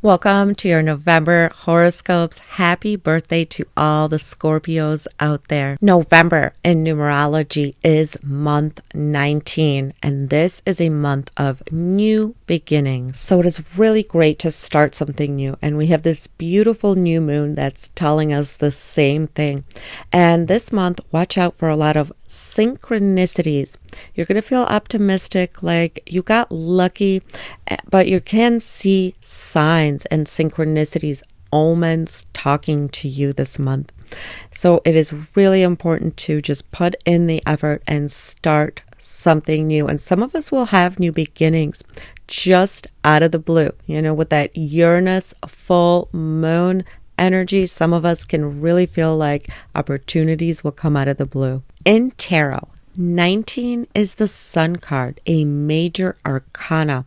Welcome to your November horoscopes. Happy birthday to all the Scorpios out there. November in numerology is month 19, and this is a month of new beginnings. So it is really great to start something new, and we have this beautiful new moon that's telling us the same thing. And this month, watch out for a lot of synchronicities. You're going to feel optimistic, like you got lucky, but you can see signs and synchronicities, omens talking to you this month. So it is really important to just put in the effort and start something new. And some of us will have new beginnings just out of the blue, with that Uranus full moon energy. Some of us can really feel like opportunities will come out of the blue. In tarot, 19 is the Sun card, a major arcana.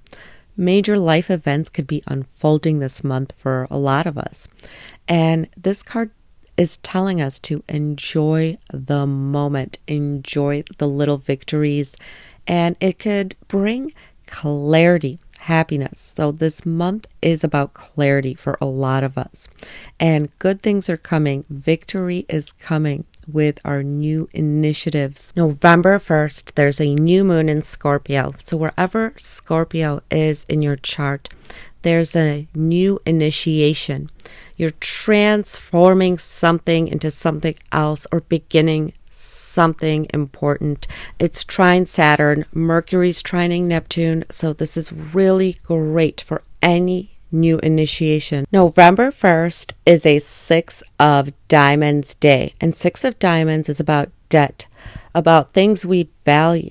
Major life events could be unfolding this month for a lot of us. And this card is telling us to enjoy the moment, enjoy the little victories, and it could bring clarity, happiness. So this month is about clarity for a lot of us. And good things are coming. Victory is coming with our new initiatives. November 1st, there's a new moon in Scorpio. So wherever Scorpio is in your chart, there's a new initiation. You're transforming something into something else or beginning something important. It's trine Saturn, Mercury's trining Neptune. So this is really great for any new initiation. November 1st is a Six of Diamonds day. And Six of Diamonds is about debt, about things we value.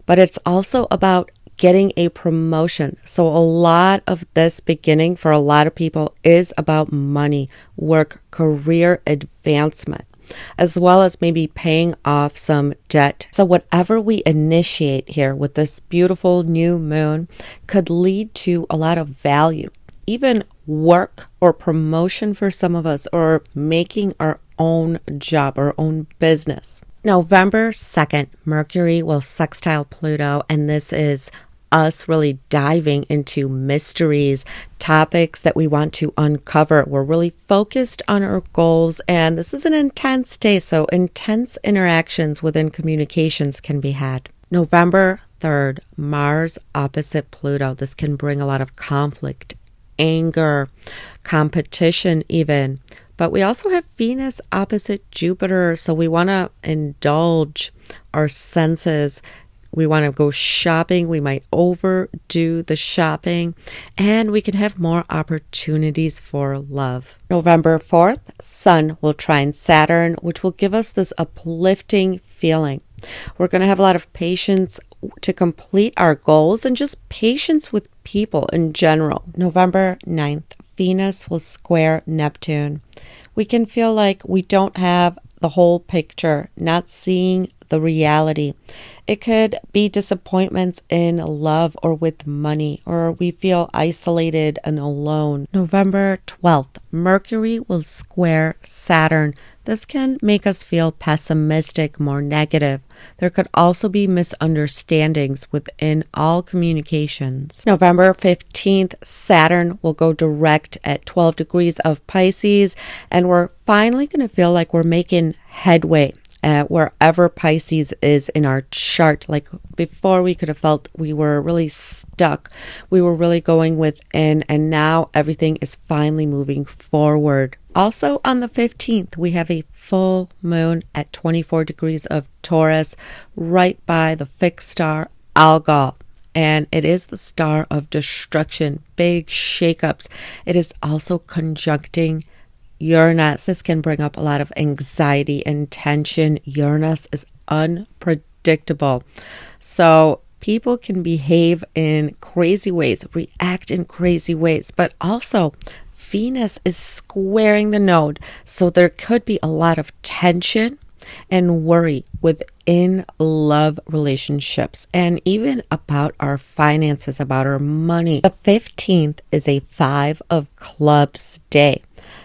But it's also about getting a promotion. So a lot of this beginning for a lot of people is about money, work, career advancement, as well as maybe paying off some debt. So whatever we initiate here with this beautiful new moon could lead to a lot of value, even work or promotion for some of us, or making our own job, our own business. November 2nd, Mercury will sextile Pluto, and this is us really diving into mysteries, topics that we want to uncover. We're really focused on our goals, and this is an intense day, so intense interactions within communications can be had. November 3rd, Mars opposite Pluto. This can bring a lot of conflict, anger, competition even. But we also have Venus opposite Jupiter, so we want to indulge our senses. We want to go shopping. We might overdo the shopping, and we can have more opportunities for love. November 4th, Sun will trine Saturn, which will give us this uplifting feeling. We're going to have a lot of patience to complete our goals and just patience with people in general. November 9th, Venus will square Neptune. We can feel like we don't have the whole picture, not seeing the reality. It could be disappointments in love or with money, or we feel isolated and alone. November 12th, Mercury will square Saturn. This can make us feel pessimistic, more negative. There could also be misunderstandings within all communications. November 15th, Saturn will go direct at 12 degrees of Pisces, and we're finally going to feel like we're making headway at wherever Pisces is in our chart. Like before, we could have felt we were really stuck. We were really going within, and now everything is finally moving forward. Also on the 15th, we have a full moon at 24 degrees of Taurus, right by the fixed star Algol. And it is the star of destruction, big shakeups. It is also conjuncting Uranus. This can bring up a lot of anxiety and tension. Uranus is unpredictable. So people can behave in crazy ways, react in crazy ways, but also Venus is squaring the node. So there could be a lot of tension and worry within love relationships, and even about our finances, about our money. The 15th is a 5 of Clubs day.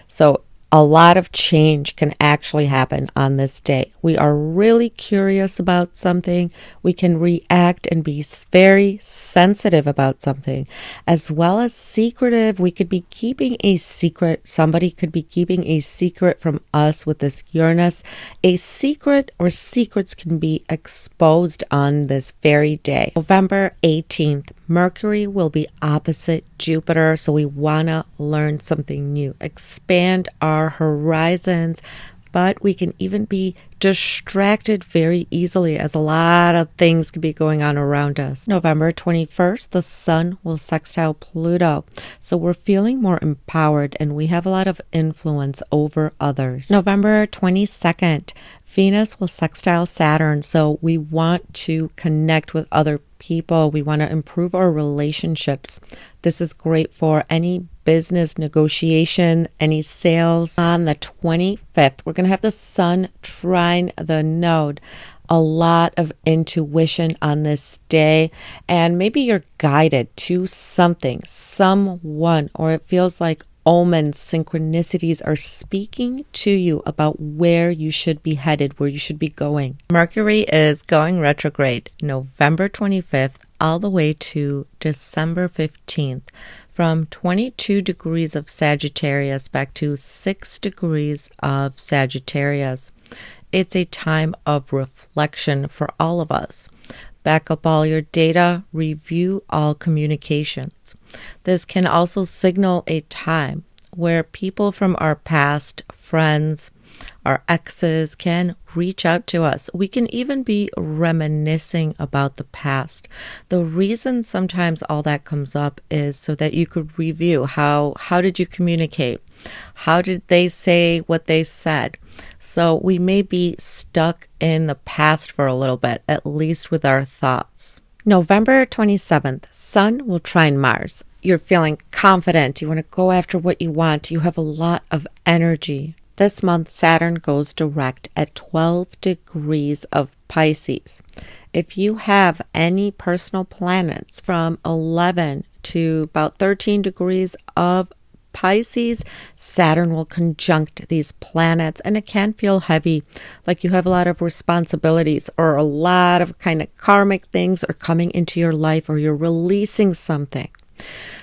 So A lot of change can actually happen on this day. We are really curious about something. We can react and be very sensitive about something, as well as secretive. We could be keeping a secret. Somebody could be keeping a secret from us with this Uranus. A secret or secrets can be exposed on this very day. November 18th, Mercury will be opposite Jupiter, so we want to learn something new, expand our horizons, but we can even be distracted very easily as a lot of things could be going on around us. November 21st, the Sun will sextile Pluto, so we're feeling more empowered and we have a lot of influence over others. November 22nd, Venus will sextile Saturn, so we want to connect with other people. We want to improve our relationships. This is great for any business negotiation, any sales. On the 25th, we're going to have the Sun trine the node. A lot of intuition on this day, and maybe you're guided to something, someone, or it feels like omens, synchronicities are speaking to you about where you should be headed, where you should be going. Mercury is going retrograde November 25th all the way to December 15th, from 22 degrees of Sagittarius back to 6 degrees of Sagittarius. It's a time of reflection for all of us. Back up all your data, review all communications. This can also signal a time where people from our past, friends, our exes can reach out to us. We can even be reminiscing about the past. The reason sometimes all that comes up is so that you could review how did you communicate? How did they say what they said? So we may be stuck in the past for a little bit, at least with our thoughts. November 27th, Sun will trine Mars. You're feeling confident. You want to go after what you want. You have a lot of energy. This month, Saturn goes direct at 12 degrees of Pisces. If you have any personal planets from 11 to about 13 degrees of Pisces, Saturn will conjunct these planets, and it can feel heavy, like you have a lot of responsibilities or a lot of kind of karmic things are coming into your life, or you're releasing something.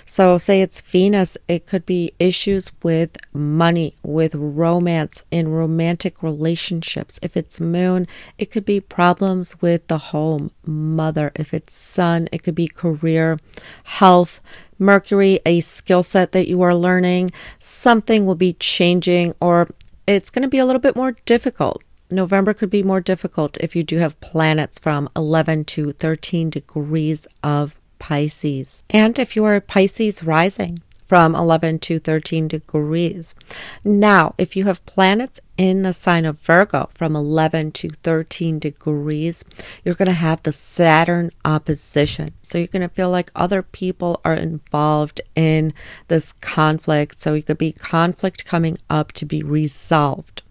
So say it's Venus, it could be issues with money, with romance, in romantic relationships. If it's Moon, it could be problems with the home, mother. If it's Sun, it could be career, health. Mercury, a skill set that you are learning. Something will be changing, or it's going to be a little bit more difficult. November could be more difficult if you do have planets from 11 to 13 degrees of Pisces. And if you are a Pisces rising from 11 to 13 degrees. Now, if you have planets in the sign of Virgo from 11 to 13 degrees, you're going to have the Saturn opposition. So you're going to feel like other people are involved in this conflict. So it could be conflict coming up to be resolved.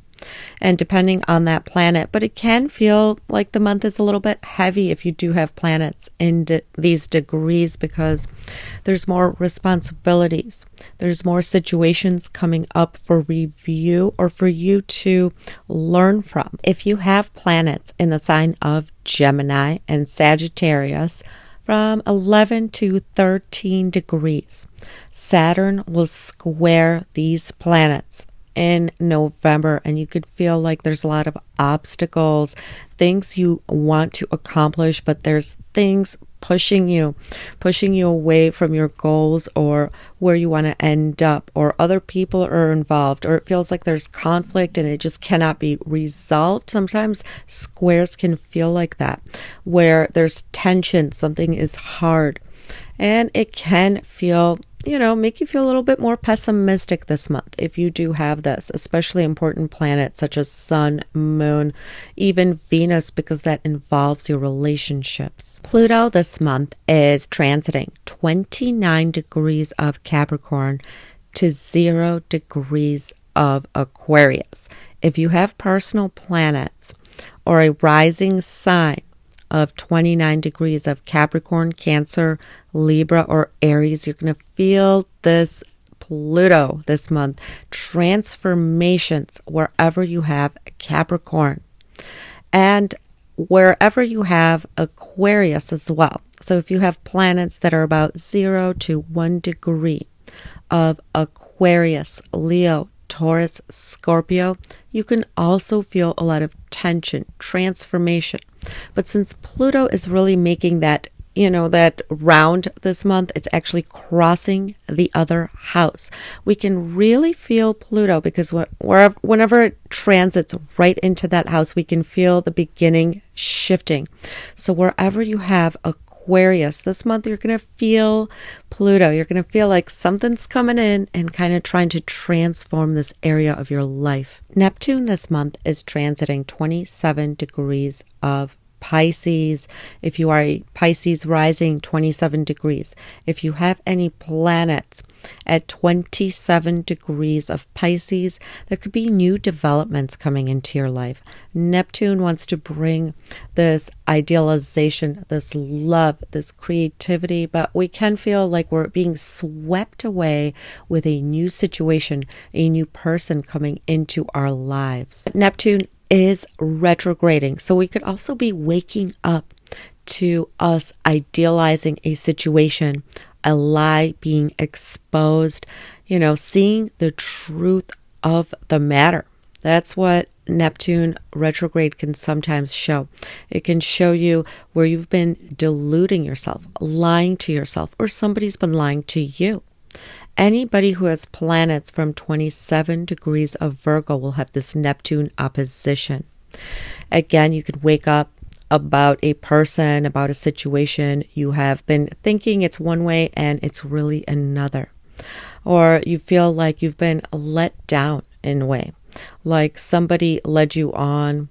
And depending on that planet, but it can feel like the month is a little bit heavy if you do have planets in these degrees, because there's more responsibilities. There's more situations coming up for review or for you to learn from. If you have planets in the sign of Gemini and Sagittarius from 11 to 13 degrees, Saturn will square these planets in November, and you could feel like there's a lot of obstacles, things you want to accomplish, but there's things pushing you away from your goals or where you want to end up, or other people are involved, or it feels like there's conflict and it just cannot be resolved. Sometimes squares can feel like that, where there's tension, something is hard, and it can feel, make you feel a little bit more pessimistic this month if you do have this, especially important planets such as Sun, Moon, even Venus, because that involves your relationships. Pluto this month is transiting 29 degrees of Capricorn to 0 degrees of Aquarius. If you have personal planets or a rising sign of 29 degrees of Capricorn, Cancer, Libra, or Aries, you're going to feel this Pluto this month. Transformations wherever you have Capricorn and wherever you have Aquarius as well. So if you have planets that are about 0 to 1 degree of Aquarius, Leo, Taurus, Scorpio, you can also feel a lot of tension, transformation. But since Pluto is really making that, that round this month, it's actually crossing the other house. We can really feel Pluto because whenever it transits right into that house, we can feel the beginning shifting. So wherever you have Aquarius this month, you're going to feel Pluto. You're going to feel like something's coming in and kind of trying to transform this area of your life. Neptune this month is transiting 27 degrees of Pisces. If you are a Pisces rising, 27 degrees. If you have any planets at 27 degrees of Pisces, there could be new developments coming into your life. Neptune wants to bring this idealization, this love, this creativity, but we can feel like we're being swept away with a new situation, a new person coming into our lives. Neptune is retrograding. So we could also be waking up to us idealizing a situation, a lie being exposed, seeing the truth of the matter. That's what Neptune retrograde can sometimes show. It can show you where you've been deluding yourself, lying to yourself, or somebody's been lying to you. Anybody who has planets from 27 degrees of Virgo will have this Neptune opposition. Again, you could wake up about a person, about a situation. You have been thinking it's one way and it's really another. Or you feel like you've been let down in a way, like somebody led you on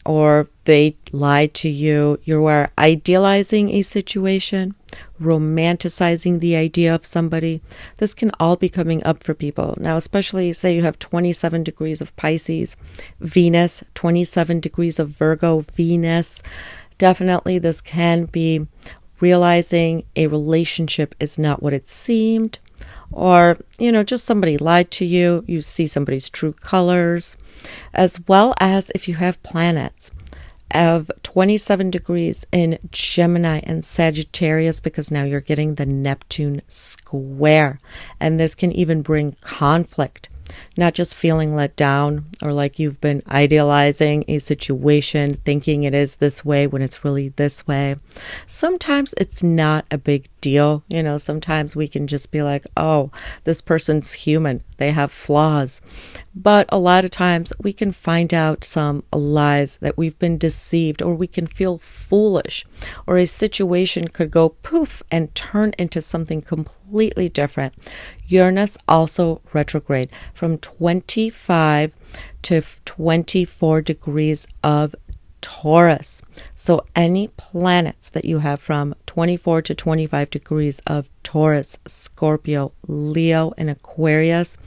or they lied to you. You are idealizing a situation, romanticizing the idea of somebody. This can all be coming up for people. Now, especially say you have 27 degrees of Pisces, Venus, 27 degrees of Virgo, Venus. Definitely this can be realizing a relationship is not what it seemed. Or, just somebody lied to you. You see somebody's true colors. As well as if you have planets of 27 degrees in Gemini and Sagittarius, because now you're getting the Neptune square. And this can even bring conflict, not just feeling let down or like you've been idealizing a situation, thinking it is this way when it's really this way. Sometimes it's not a big deal. Sometimes we can just be like, oh, this person's human. They have flaws. But a lot of times we can find out some lies that we've been deceived, or we can feel foolish, or a situation could go poof and turn into something completely different. Uranus also retrograde from 25 to 24 degrees of Taurus. So any planets that you have from 24 to 25 degrees of Taurus, Scorpio, Leo, and Aquarius,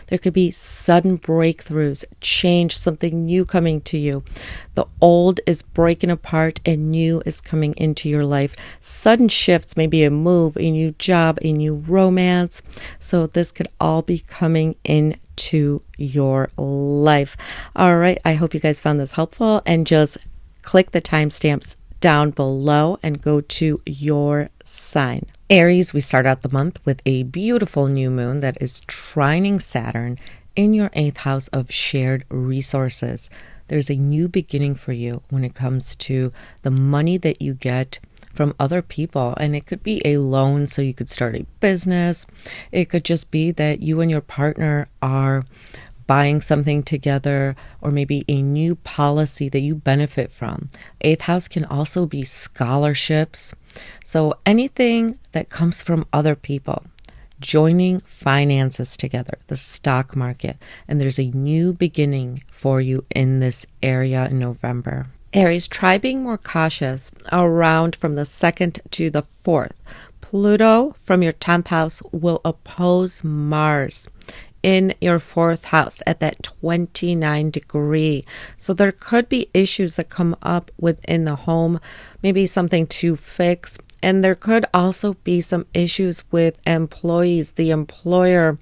there could be sudden breakthroughs, change, something new coming to you. The old is breaking apart and new is coming into your life. Sudden shifts, maybe a move, a new job, a new romance. So this could all be coming into your life. All right, I hope you guys found this helpful, and just click the timestamps down below and go to your sign. Aries, we start out the month with a beautiful new moon that is trining Saturn in your 8th house of shared resources. There's a new beginning for you when it comes to the money that you get from other people. And it could be a loan so you could start a business. It could just be that you and your partner are buying something together, or maybe a new policy that you benefit from. 8th house can also be scholarships. So anything that comes from other people, joining finances together, the stock market, and there's a new beginning for you in this area in November. Aries, try being more cautious around from the 2nd to the 4th. Pluto from your 10th house will oppose Mars in your 4th house at that 29 degree. So there could be issues that come up within the home, maybe something to fix. And there could also be some issues with employees, the employer,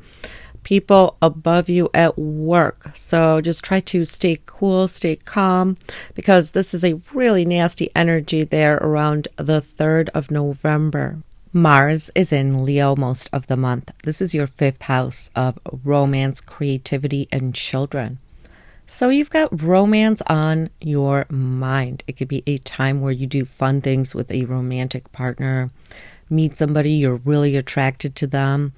people above you at work. So just try to stay cool, stay calm, because this is a really nasty energy there around the 3rd of November. Mars is in Leo most of the month. This is your 5th house of romance, creativity, and children. So you've got romance on your mind. It could be a time where you do fun things with a romantic partner, meet somebody, you're really attracted to them.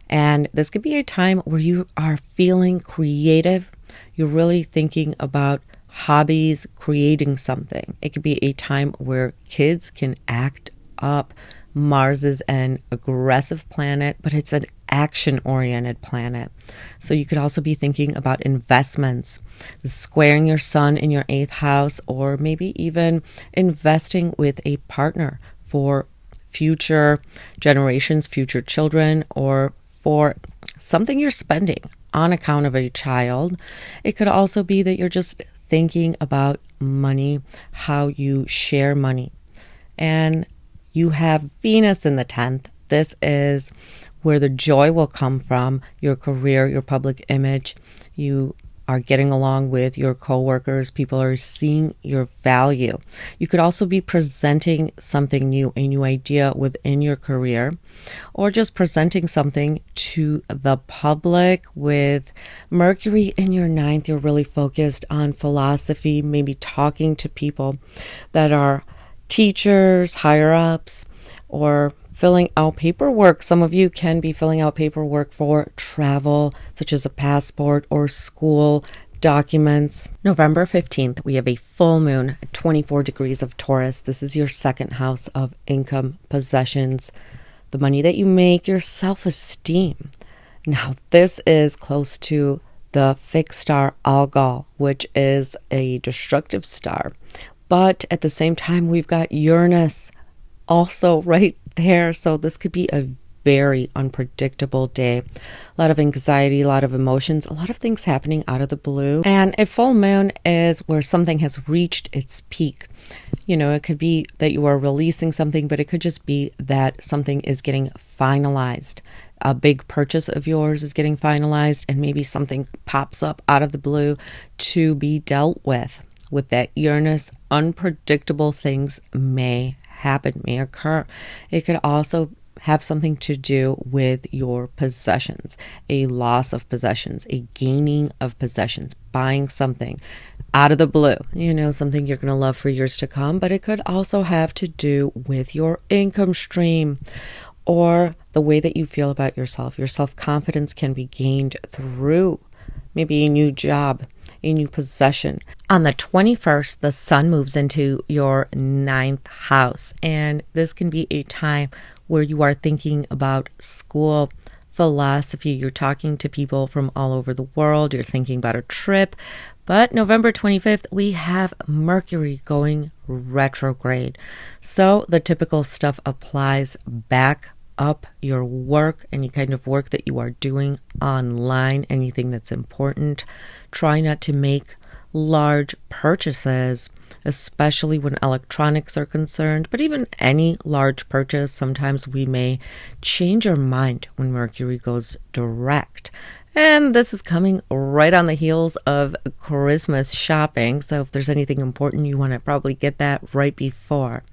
And this could be a time where you are feeling creative. You're really thinking about hobbies, creating something. It could be a time where kids can act up. Mars is an aggressive planet, but it's an action-oriented planet. So you could also be thinking about investments, squaring your sun in your 8th house, or maybe even investing with a partner for future generations, future children, or for something you're spending on account of a child. It could also be that you're just thinking about money, how you share money. And you have Venus in the 10th. This is where the joy will come from, your career, your public image. You are getting along with your coworkers. People are seeing your value. You could also be presenting something new, a new idea within your career, or just presenting something to the public. With Mercury in your 9th, you're really focused on philosophy, maybe talking to people that are teachers, higher ups, or filling out paperwork. Some of you can be filling out paperwork for travel, such as a passport or school documents. November 15th, we have a full moon at 24 degrees of Taurus. This is your 2nd house of income, possessions, the money that you make, your self-esteem. Now, this is close to the fixed star Algol, which is a destructive star. But at the same time, we've got Uranus also right there. So this could be a very unpredictable day. A lot of anxiety, a lot of emotions, a lot of things happening out of the blue. And a full moon is where something has reached its peak. You know, it could be that you are releasing something, but it could just be that something is getting finalized. A big purchase of yours is getting finalized, and maybe something pops up out of the blue to be dealt with. With that Uranus, unpredictable things may happen, may occur. It could also have something to do with your possessions, a loss of possessions, a gaining of possessions, buying something out of the blue, you know, something you're going to love for years to come. But it could also have to do with your income stream or the way that you feel about yourself. Your self-confidence can be gained through maybe a new job, a new possession. On the 21st, the sun moves into your 9th house, and this can be a time where you are thinking about school, philosophy. You're talking to people from all over the world. You're thinking about a trip. But November 25th, we have Mercury going retrograde. So the typical stuff applies. Back up your work, any kind of work that you are doing online, anything that's important. Try not to make large purchases, especially when electronics are concerned, but even any large purchase. Sometimes we may change our mind when Mercury goes direct. And this is coming right on the heels of Christmas shopping. So if there's anything important, you want to probably get that right before.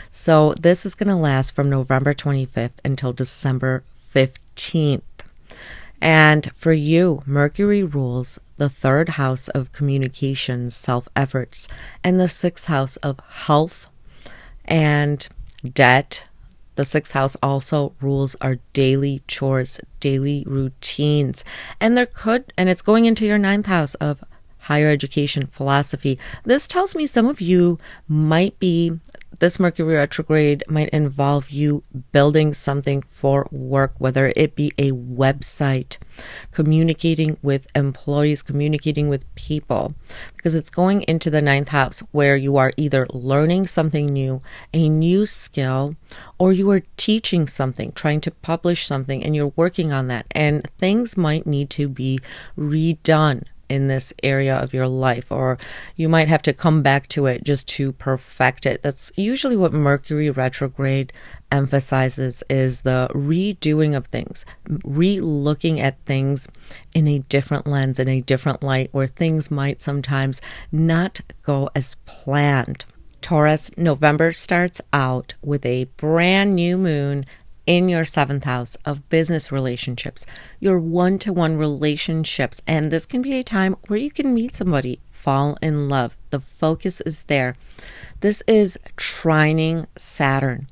So this is going to last from November 25th until December 15th. And for you, Mercury rules the 3rd house of communications, self-efforts, and the 6th house of health and debt. The 6th house also rules our daily chores, daily routines. And it's going into your 9th house of higher education, philosophy. This tells me some of you this Mercury retrograde might involve you building something for work, whether it be a website, communicating with employees, communicating with people, because it's going into the 9th house where you are either learning something new, a new skill, or you are teaching something, trying to publish something, and you're working on that, and things might need to be redone in this area of your life, or you might have to come back to it just to perfect it. That's usually what Mercury retrograde emphasizes, is the redoing of things, re-looking at things in a different lens, in a different light, where things might sometimes not go as planned. Taurus, November starts out with a brand new moon in your 7th house of business relationships, your one-to-one relationships. And this can be a time where you can meet somebody, fall in love. The focus is there. This is trining Saturn.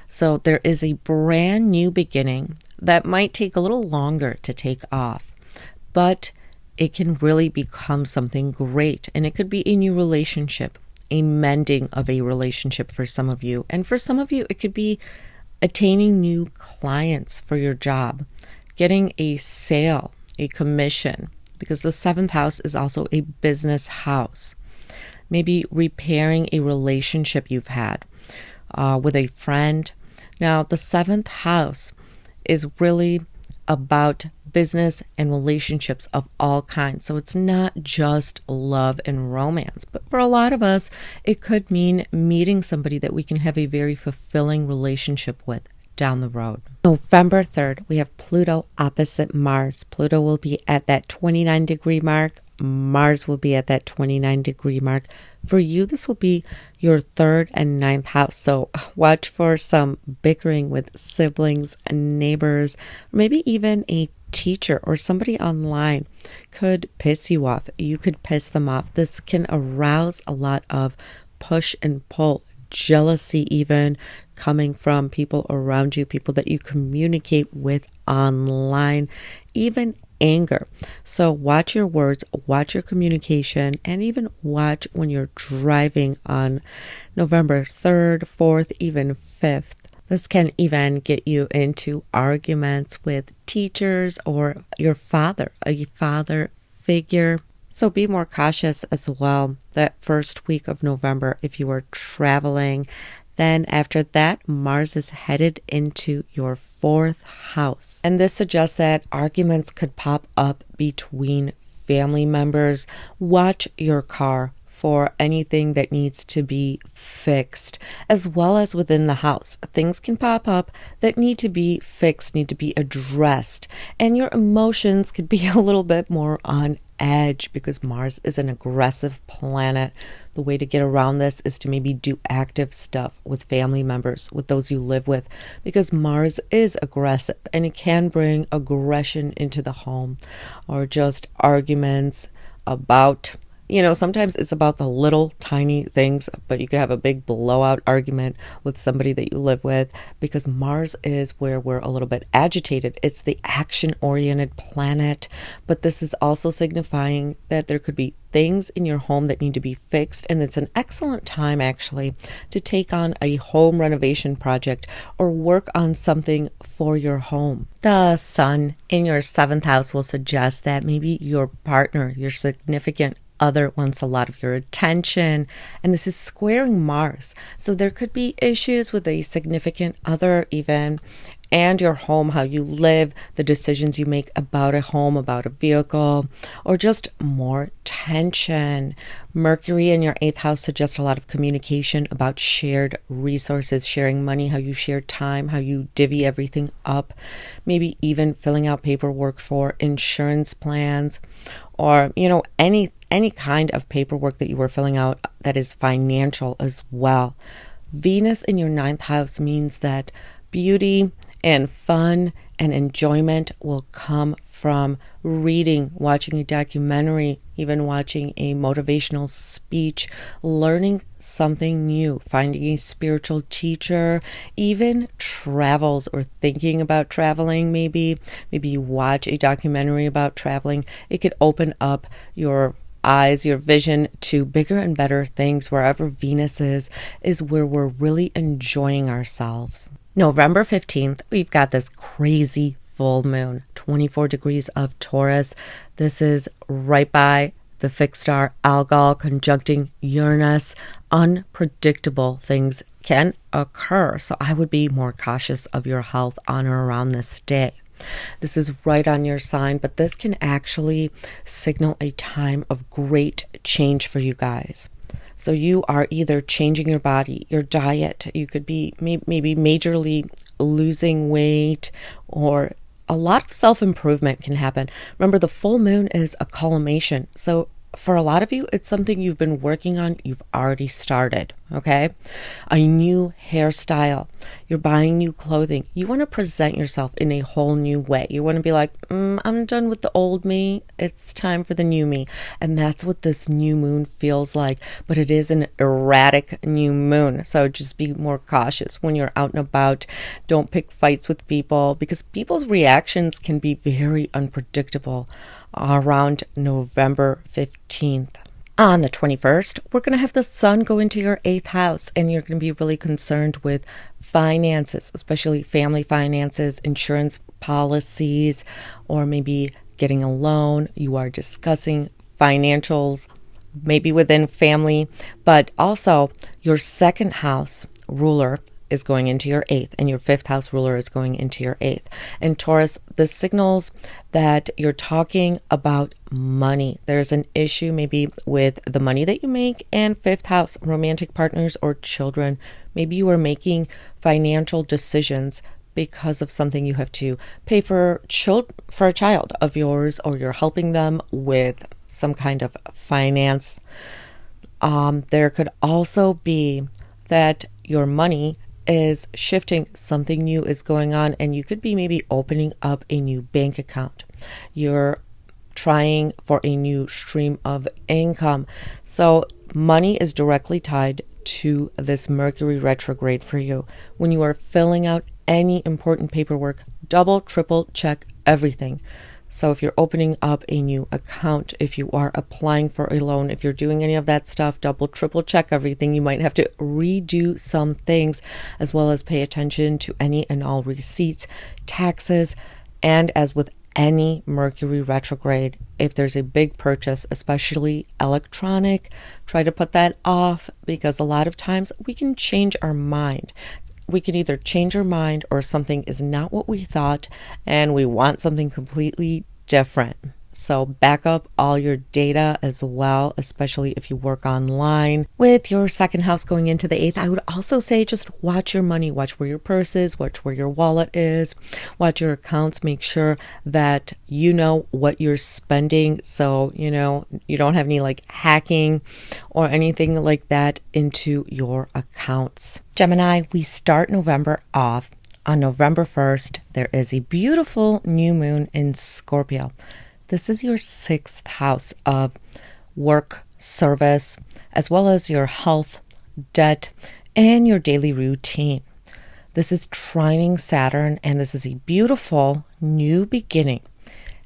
So there is a brand new beginning that might take a little longer to take off, but it can really become something great. And it could be a new relationship, a mending of a relationship for some of you. And for some of you, it could be attaining new clients for your job, getting a sale, a commission, because the 7th house is also a business house. Maybe repairing a relationship you've had with a friend. Now, the 7th house is really about business and relationships of all kinds. So it's not just love and romance, but for a lot of us, it could mean meeting somebody that we can have a very fulfilling relationship with down the road. November 3rd, we have Pluto opposite Mars. Pluto will be at that 29-degree mark. Mars will be at that 29-degree mark. For you, this will be your 3rd and 9th house. So watch for some bickering with siblings and neighbors, or maybe even a teacher or somebody online could piss you off. You could piss them off. This can arouse a lot of push and pull, jealousy even coming from people around you, people that you communicate with online, even anger. So watch your words, watch your communication, and even watch when you're driving on November 3rd, 4th, even 5th. This can even get you into arguments with teachers or your father, a father figure. So be more cautious as well that first week of November if you are traveling. Then after that, Mars is headed into your 4th house. And this suggests that arguments could pop up between family members. Watch your car for anything that needs to be fixed, as well as within the house. Things can pop up that need to be fixed, need to be addressed, and your emotions could be a little bit more on edge because Mars is an aggressive planet. The way to get around this is to maybe do active stuff with family members, with those you live with, because Mars is aggressive and it can bring aggression into the home, or just arguments about, sometimes it's about the little tiny things, but you could have a big blowout argument with somebody that you live with because Mars is where we're a little bit agitated. It's the action-oriented planet, but this is also signifying that there could be things in your home that need to be fixed, and it's an excellent time actually to take on a home renovation project or work on something for your home. The sun in your 7th house will suggest that maybe your partner, your significant other wants a lot of your attention, and this is squaring Mars. So there could be issues with a significant other even, and your home, how you live, the decisions you make about a home, about a vehicle, or just more tension. Mercury in your 8th house suggests a lot of communication about shared resources, sharing money, how you share time, how you divvy everything up, maybe even filling out paperwork for insurance plans, or any kind of paperwork that you were filling out that is financial as well. Venus in your 9th house means that beauty and fun and enjoyment will come from reading, watching a documentary, even watching a motivational speech, learning something new, finding a spiritual teacher, even travels or thinking about traveling maybe you watch a documentary about traveling. It could open up your eyes, your vision to bigger and better things. Wherever Venus is where we're really enjoying ourselves. November 15th, we've got this crazy full moon, 24 degrees of Taurus. This is right by the fixed star Algol conjuncting Uranus. Unpredictable things can occur, so I would be more cautious of your health on or around this day. This is right on your sign, but this can actually signal a time of great change for you guys. So you are either changing your body, your diet. You could be maybe majorly losing weight, or a lot of self-improvement can happen. Remember, the full moon is a culmination. So for a lot of you, it's something you've been working on. You've already started, okay? A new hairstyle. You're buying new clothing. You want to present yourself in a whole new way. You want to be like, I'm done with the old me. It's time for the new me. And that's what this new moon feels like. But it is an erratic new moon. So just be more cautious when you're out and about. Don't pick fights with people, because people's reactions can be very unpredictable around November 15th. On the 21st, we're going to have the sun go into your 8th house, and you're going to be really concerned with finances, especially family finances, insurance policies, or maybe getting a loan. You are discussing financials, maybe within family, but also your 2nd house ruler is going into your 8th, and your 5th house ruler is going into your 8th. And Taurus, this signals that you're talking about money. There's an issue maybe with the money that you make, and 5th house, romantic partners or children. Maybe you are making financial decisions because of something you have to pay for a child of yours, or you're helping them with some kind of finance. There could also be that your money is shifting, something new is going on, and you could be maybe opening up a new bank account. You're trying for a new stream of income. So money is directly tied to this Mercury retrograde for you. When you are filling out any important paperwork, double, triple check everything. So if you're opening up a new account, if you are applying for a loan, if you're doing any of that stuff, double, triple check everything. You might have to redo some things, as well as pay attention to any and all receipts, taxes, and as with any Mercury retrograde, if there's a big purchase, especially electronic, try to put that off, because a lot of times we can change our mind. We can either change our mind, or something is not what we thought and we want something completely different. So back up all your data as well, especially if you work online. With your 2nd house going into the 8th, I would also say just watch your money, watch where your purse is, watch where your wallet is, watch your accounts, make sure that you know what you're spending, so you don't have any like hacking or anything like that into your accounts. Gemini, we start November off. On November 1st, there is a beautiful new moon in Scorpio. This is your 6th house of work, service, as well as your health, debt, and your daily routine. This is trining Saturn, and this is a beautiful new beginning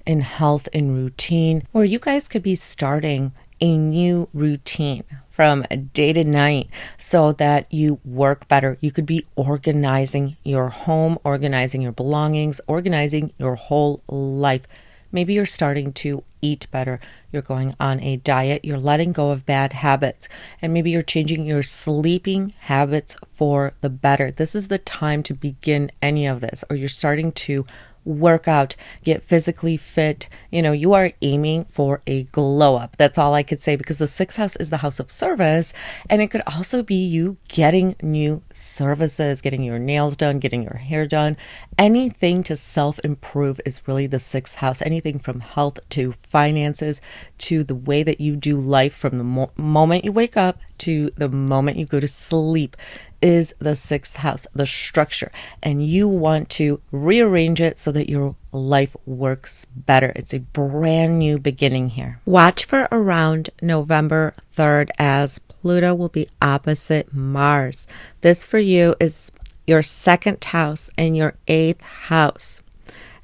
in health and routine, where you guys could be starting a new routine from day to night so that you work better. You could be organizing your home, organizing your belongings, organizing your whole life. Maybe you're starting to eat better. You're going on a diet. You're letting go of bad habits. And maybe you're changing your sleeping habits for the better. This is the time to begin any of this. Or you're starting to work out, get physically fit. You are aiming for a glow up. That's all I could say, because the 6th house is the house of service, and it could also be you getting new services, getting your nails done, getting your hair done. Anything to self-improve is really the 6th house. Anything from health to finances to the way that you do life from the moment you wake up to the moment you go to sleep is the 6th house, the structure. And you want to rearrange it so that your life works better. It's a brand new beginning here. Watch for around November 3rd as Pluto will be opposite Mars. This for you is your 2nd house and your 8th house.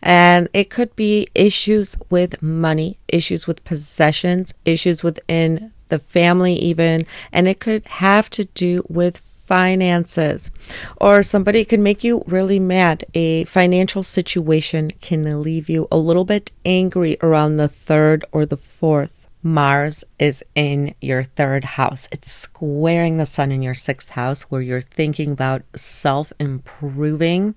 And it could be issues with money, issues with possessions, issues within the family even, and it could have to do with finances, or somebody can make you really mad. A financial situation can leave you a little bit angry around the 3rd or the 4th. Mars is in your 3rd house. It's squaring the sun in your 6th house, where you're thinking about self-improving,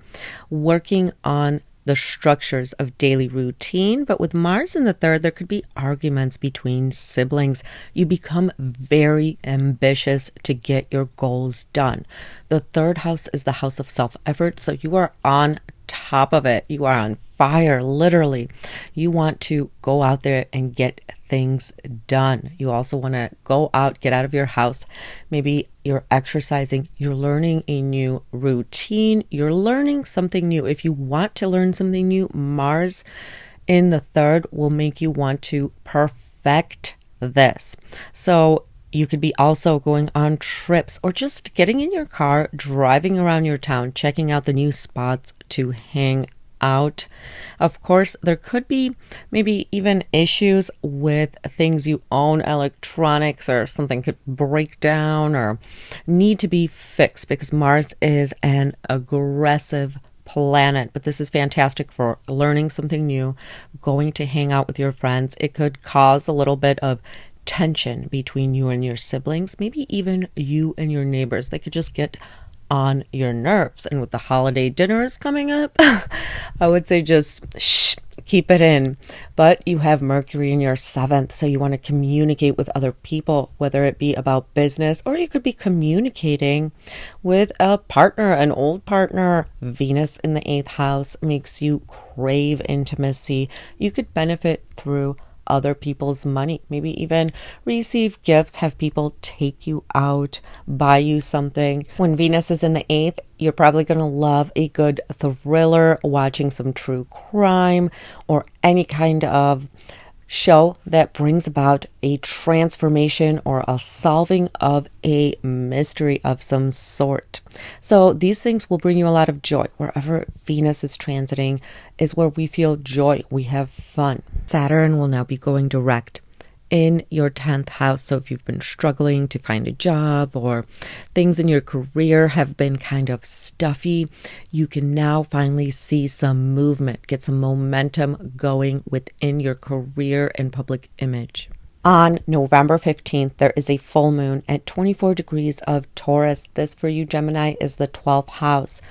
working on the structures of daily routine. But with Mars in the third, there could be arguments between siblings. You become very ambitious to get your goals done. The third house is the house of self-effort, so you are on top of it. You are on fire, literally. You want to go out there and get things done. You also want to go out, get out of your house. Maybe you're exercising, you're learning a new routine, you're learning something new. If you want to learn something new, Mars in the third will make you want to perfect this. So you could be also going on trips or just getting in your car, driving around your town, checking out the new spots to hang out. Of course, there could be maybe even issues with things you own, electronics, or something could break down or need to be fixed because Mars is an aggressive planet. But this is fantastic for learning something new, going to hang out with your friends. It could cause a little bit of tension between you and your siblings, maybe even you and your neighbors. They could just get on your nerves. And with the holiday dinners coming up, I would say just keep it in. But you have Mercury in your seventh, so you want to communicate with other people, whether it be about business or you could be communicating with a partner, an old partner. Venus in the eighth house makes you crave intimacy. You could benefit through other people's money, maybe even receive gifts, have people take you out, buy you something. When Venus is in the eighth, you're probably going to love a good thriller, watching some true crime or any kind of show that brings about a transformation or a solving of a mystery of some sort. So these things will bring you a lot of joy. Wherever Venus is transiting is where we feel joy, we have fun. Saturn will now be going direct in your 10th house. So if you've been struggling to find a job or things in your career have been kind of stuffy, you can now finally see some movement, get some momentum going within your career and public image. On November 15th, there is a full moon at 24 degrees of Taurus. This for you, Gemini, is the 12th house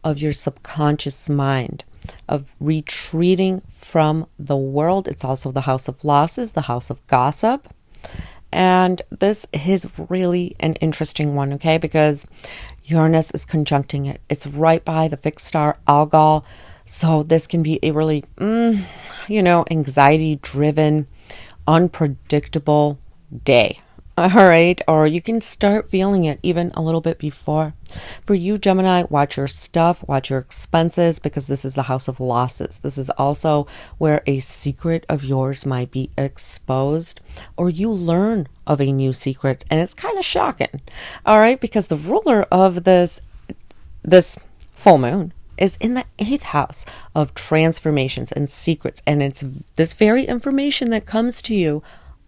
of your subconscious mind, of retreating from the world. It's also the house of losses, the house of gossip. And this is really an interesting one, okay? Because Uranus is conjuncting it. It's right by the fixed star Algol. So this can be a really, anxiety-driven, unpredictable day. All right. Or you can start feeling it even a little bit before. For you, Gemini, watch your stuff, watch your expenses, because this is the house of losses. This is also where a secret of yours might be exposed, or you learn of a new secret and it's kind of shocking. All right. Because the ruler of this full moon is in the 8th house of transformations and secrets. And it's this very information that comes to you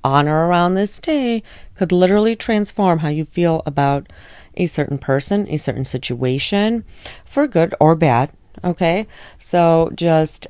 on or around this day could literally transform how you feel about a certain person, a certain situation, for good or bad. Okay. So just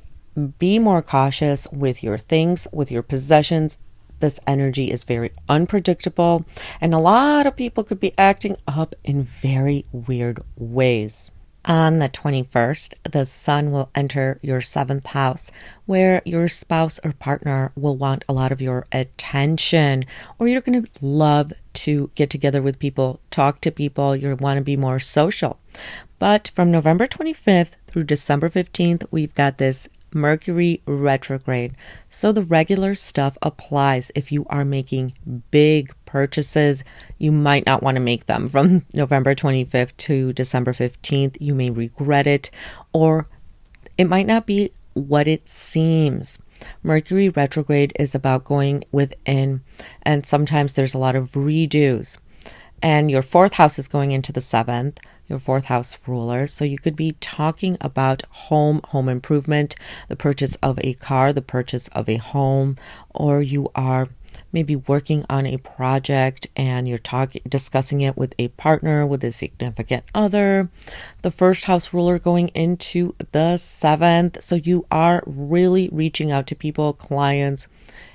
be more cautious with your things, with your possessions. This energy is very unpredictable, and a lot of people could be acting up in very weird ways. On the 21st, the sun will enter your 7th house, where your spouse or partner will want a lot of your attention, or you're going to love to get together with people, talk to people. You want to be more social. But from November 25th through December 15th, we've got this Mercury retrograde. So the regular stuff applies. If you are making big purchases, you might not want to make them from November 25th to December 15th. You may regret it, or it might not be what it seems. Mercury retrograde is about going within, and sometimes there's a lot of redos. And your 4th house is going into the 7th, your 4th house ruler. So you could be talking about home improvement, the purchase of a car, the purchase of a home, or you are maybe working on a project and you're discussing it with a partner, with a significant other. The 1st house ruler going into the 7th. So you are really reaching out to people, clients.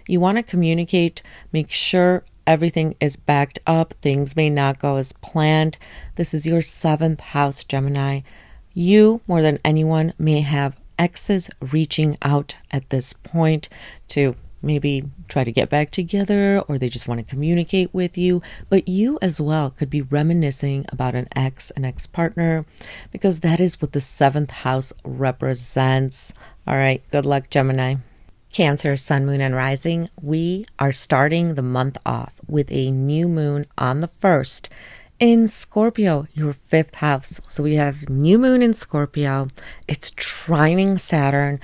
You want to communicate, make sure everything is backed up. Things may not go as planned. This is your 7th house, Gemini. You, more than anyone, may have exes reaching out at this point to maybe try to get back together, or they just want to communicate with you. But you as well could be reminiscing about an ex-partner, because that is what the 7th house represents. All right, good luck, Gemini. Cancer, Sun, Moon, and Rising. We are starting the month off with a new moon on the 1st in Scorpio, your 5th house. So we have new moon in Scorpio. It's trining Saturn,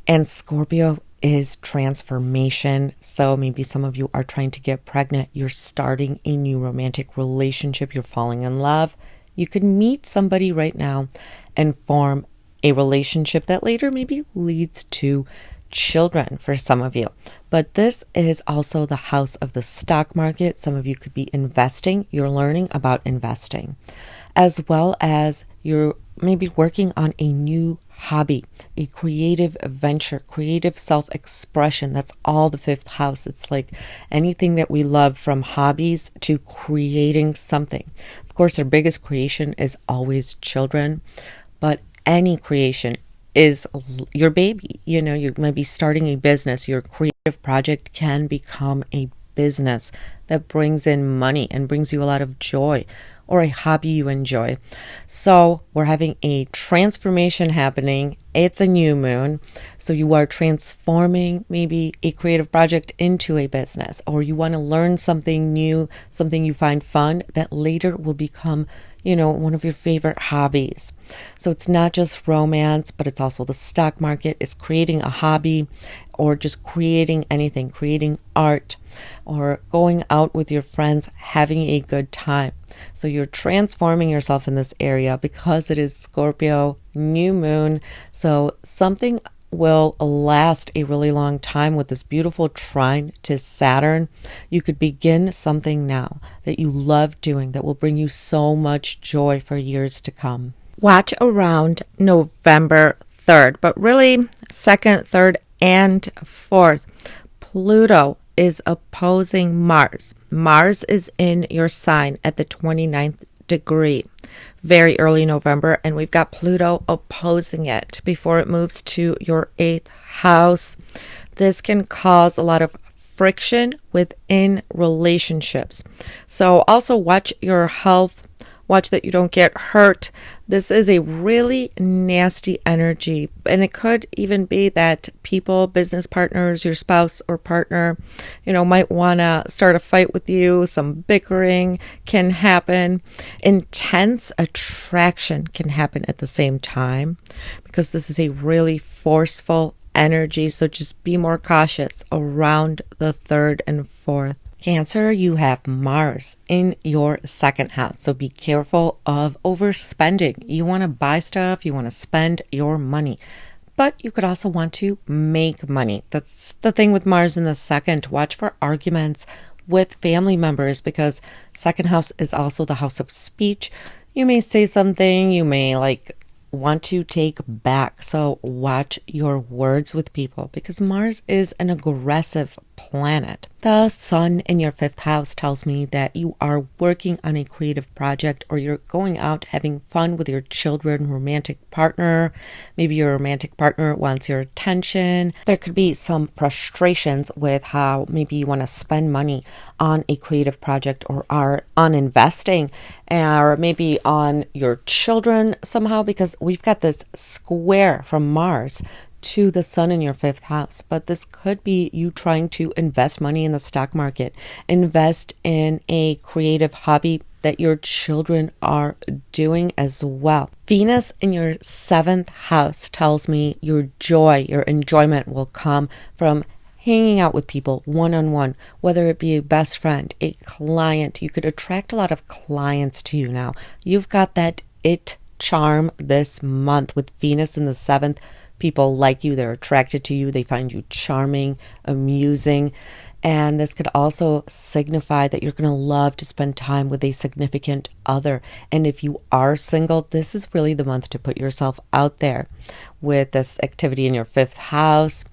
and Scorpio is transformation. So maybe some of you are trying to get pregnant. You're starting a new romantic relationship. You're falling in love. You could meet somebody right now and form a relationship that later maybe leads to children for some of you. But this is also the house of the stock market. Some of you could be investing. You're learning about investing, as well as you're maybe working on a new hobby, a creative venture, creative self-expression. That's all the 5th house. It's like anything that we love, from hobbies to creating something. Of course, our biggest creation is always children, but any creation is your baby. You know, you might be starting a business. Your creative project can become a business that brings in money and brings you a lot of joy, or a hobby you enjoy. So we're having a transformation happening. It's a new moon. So you are transforming maybe a creative project into a business, or you want to learn something new, something you find fun that later will become, you know, one of your favorite hobbies. So it's not just romance, but it's also the stock market. It's creating a hobby, or just creating anything, creating art, or going out with your friends, having a good time. So you're transforming yourself in this area because it is Scorpio, new moon. So something will last a really long time with this beautiful trine to Saturn. You could begin something now that you love doing that will bring you so much joy for years to come. Watch around November 3rd, but really 2nd, 3rd, and 4th. Pluto is opposing Mars. Mars is in your sign at the 29th degree, very early November, and we've got Pluto opposing it before it moves to your 8th house. This can cause a lot of friction within relationships. So also watch your health. Watch that you don't get hurt. This is a really nasty energy, and it could even be that people, business partners, your spouse or partner, you know, might want to start a fight with you. Some bickering can happen. Intense attraction can happen at the same time, because this is a really forceful energy. So just be more cautious around the 3rd and 4th. Cancer, you have Mars in your 2nd house. So be careful of overspending. You want to buy stuff, you want to spend your money, but you could also want to make money. That's the thing with Mars in the 2nd. Watch for arguments with family members, because 2nd house is also the house of speech. You may say something, you may want to take back. So watch your words with people, because Mars is an aggressive planet. The sun in your 5th house tells me that you are working on a creative project, or you're going out having fun with your children, romantic partner. Maybe your romantic partner wants your attention. There could be some frustrations with how maybe you want to spend money on a creative project, or are on investing, or maybe on your children somehow, because we've got this square from Mars to the sun in your 5th house. But this could be you trying to invest money in the stock market, invest in a creative hobby that your children are doing as well. Venus in your 7th house tells me your joy, your enjoyment will come from hanging out with people one-on-one, whether it be a best friend, a client. You could attract a lot of clients to you now. You've got that it charm this month with Venus in the 7th. People like you, they're attracted to you, they find you charming, amusing, and this could also signify that you're going to love to spend time with a significant other. And if you are single, this is really the month to put yourself out there with this activity in your 5th house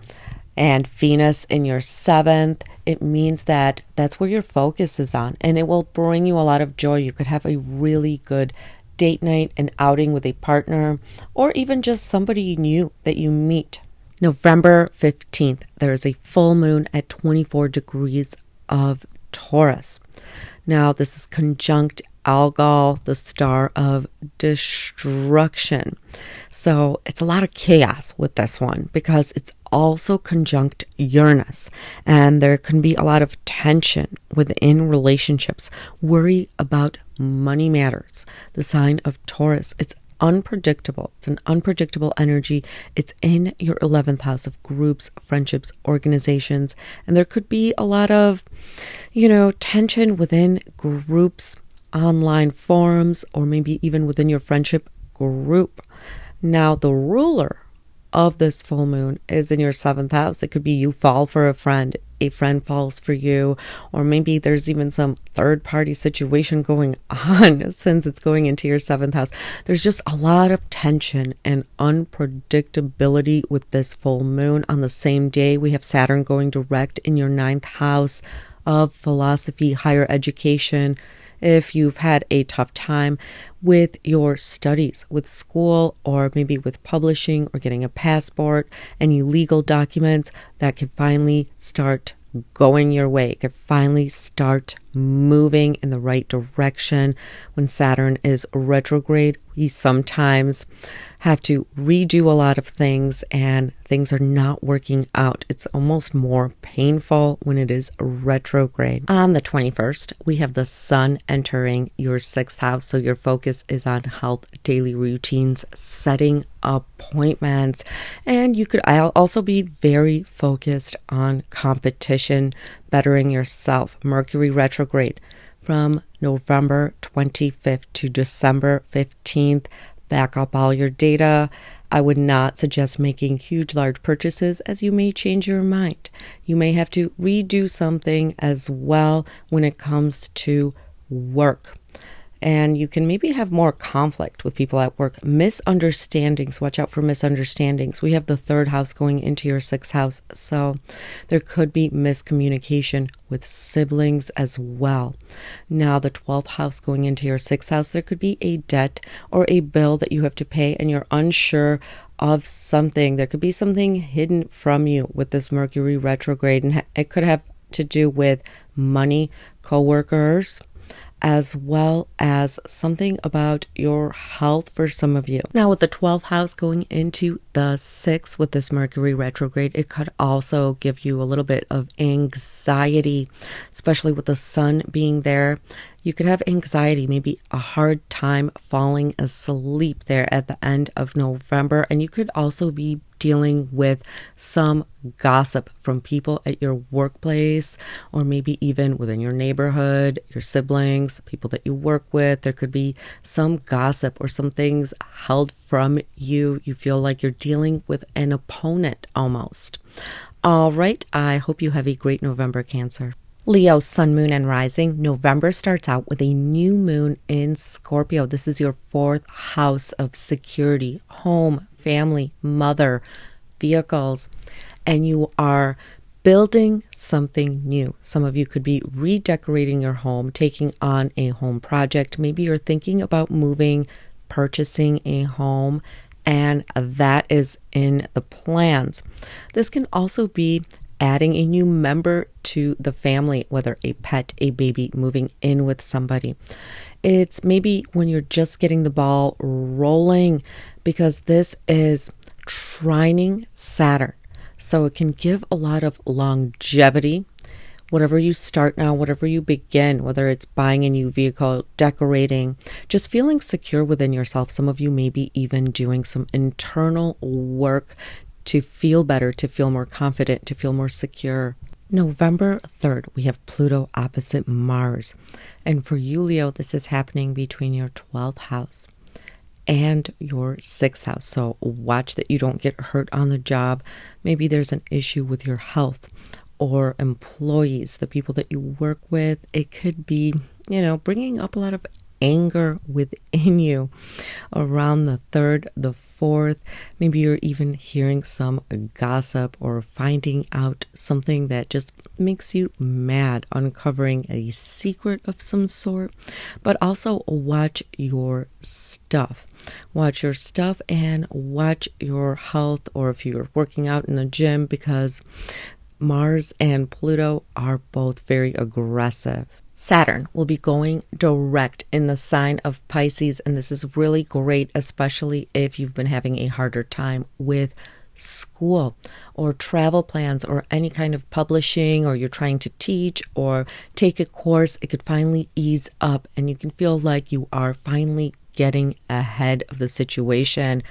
and Venus in your 7th. It means that that's where your focus is on, and it will bring you a lot of joy. You could have a really good date night, an outing with a partner, or even just somebody new that you meet. November 15th, there is a full moon at 24 degrees of Taurus. Now, this is conjunct Algol, the star of destruction. So it's a lot of chaos with this one because it's also conjunct Uranus, and there can be a lot of tension within relationships, worry about money matters. The sign of Taurus, it's unpredictable. It's an unpredictable energy. It's in your 11th house of groups, friendships, organizations, and there could be a lot of, tension within groups, online forums, or maybe even within your friendship group. Now, the ruler of this full moon is in your 7th house. It could be you fall for a friend falls for you, or maybe there's even some third-party situation going on since it's going into your 7th house. There's just a lot of tension and unpredictability with this full moon. On the same day, we have Saturn going direct in your 9th house of philosophy, higher education. If you've had a tough time with your studies, with school, or maybe with publishing or getting a passport, any legal documents, that could finally start going your way. It could finally start moving in the right direction. When Saturn is retrograde, we sometimes have to redo a lot of things and things are not working out. It's almost more painful when it is retrograde. On the 21st, we have the sun entering your 6th house. So your focus is on health, daily routines, setting appointments, and you could also be very focused on competition, bettering yourself. Mercury retrograde from November 25th to December 15th. Back up all your data. I would not suggest making huge, large purchases as you may change your mind. You may have to redo something as well when it comes to work. And you can maybe have more conflict with people at work. Misunderstandings. Watch out for misunderstandings. We have the 3rd house going into your 6th house. So there could be miscommunication with siblings as well. Now, the 12th house going into your 6th house, there could be a debt or a bill that you have to pay and you're unsure of something. There could be something hidden from you with this Mercury retrograde, and it could have to do with money, coworkers, as well as something about your health for some of you. Now, with the 12th house going into the 6th with this Mercury retrograde, it could also give you a little bit of anxiety, especially with the sun being there. You could have anxiety, maybe a hard time falling asleep there at the end of November. And you could also be dealing with some gossip from people at your workplace, or maybe even within your neighborhood, your siblings, people that you work with. There could be some gossip or some things held from you. You feel like you're dealing with an opponent almost. All right. I hope you have a great November, Cancer. Leo, sun, moon, and rising. November starts out with a new moon in Scorpio. This is your 4th house of security, home, family, mother, vehicles, and you are building something new. Some of you could be redecorating your home, taking on a home project. Maybe you're thinking about moving, purchasing a home, and that is in the plans. This can also be adding a new member to the family, whether a pet, a baby, moving in with somebody. It's maybe when you're just getting the ball rolling, because this is trining Saturn. So it can give a lot of longevity. Whatever you start now, whatever you begin, whether it's buying a new vehicle, decorating, just feeling secure within yourself. Some of you may be even doing some internal work to feel better, to feel more confident, to feel more secure. November 3rd, we have Pluto opposite Mars. And for you, Leo, this is happening between your 12th house and your 6th house. So watch that you don't get hurt on the job. Maybe there's an issue with your health or employees, the people that you work with. It could be, bringing up a lot of anger within you around the 3rd, the 4th. Maybe you're even hearing some gossip or finding out something that just makes you mad, uncovering a secret of some sort. But also watch your stuff. Watch your stuff and watch your health, or if you're working out in a gym, because Mars and Pluto are both very aggressive. Saturn will be going direct in the sign of Pisces, and this is really great, especially if you've been having a harder time with school or travel plans or any kind of publishing, or you're trying to teach or take a course. It could finally ease up and you can feel like you are finally getting ahead of the situation.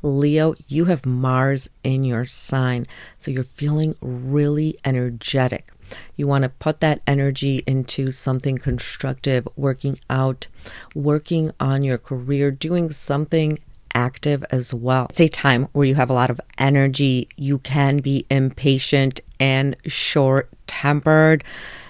Leo, you have Mars in your sign, so you're feeling really energetic. You want to put that energy into something constructive, working out, working on your career, doing something active as well. It's a time where you have a lot of energy. You can be impatient and short-tempered.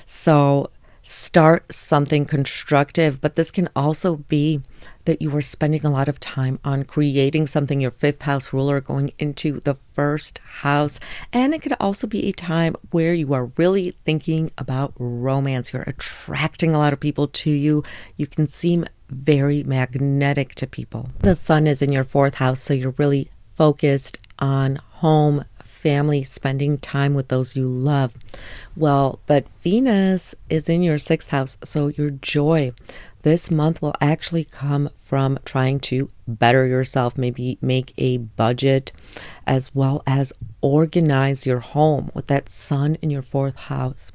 So start something constructive, but this can also be that you are spending a lot of time on creating something, your 5th house ruler going into the 1st house. And it could also be a time where you are really thinking about romance. You're attracting a lot of people to you. You can seem very magnetic to people. The sun is in your 4th house, so you're really focused on home, family, spending time with those you love. Well, but Venus is in your 6th house, so your joy this month will actually come from trying to better yourself, maybe make a budget, as well as organize your home with that sun in your 4th house.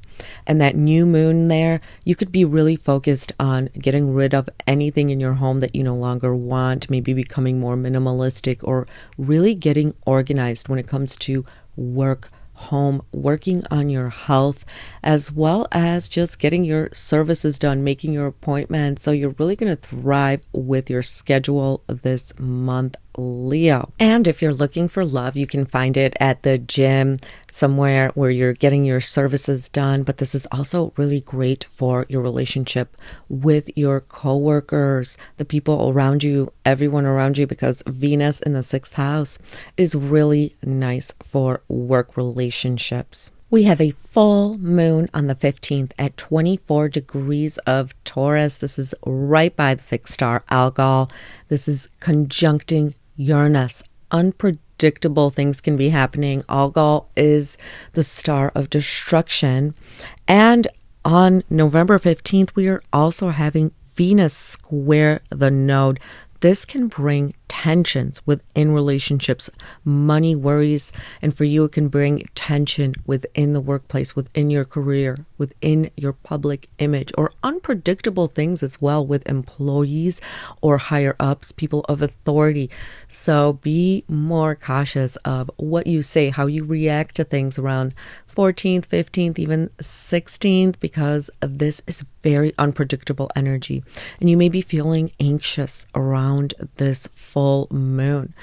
And that new moon there, you could be really focused on getting rid of anything in your home that you no longer want, maybe becoming more minimalistic, or really getting organized when it comes to work, home, working on your health, as well as just getting your services done, making your appointments. So you're really going to thrive with your schedule this month, Leo. And if you're looking for love, you can find it at the gym, somewhere where you're getting your services done. But this is also really great for your relationship with your coworkers, the people around you, everyone around you, because Venus in the 6th house is really nice for work relationships. We have a full moon on the 15th at 24 degrees of Taurus. This is right by the fixed star Algol. This is conjuncting Uranus. Unpredictable things can be happening. Algol is the star of destruction. And on November 15th, we are also having Venus square the node. This can bring tensions within relationships, money worries, and for you it can bring tension within the workplace, within your career, within your public image, or unpredictable things as well with employees or higher ups, people of authority. So be more cautious of what you say, how you react to things around 14th, 15th, even 16th, because this is very unpredictable energy. And you may be feeling anxious around this full moon.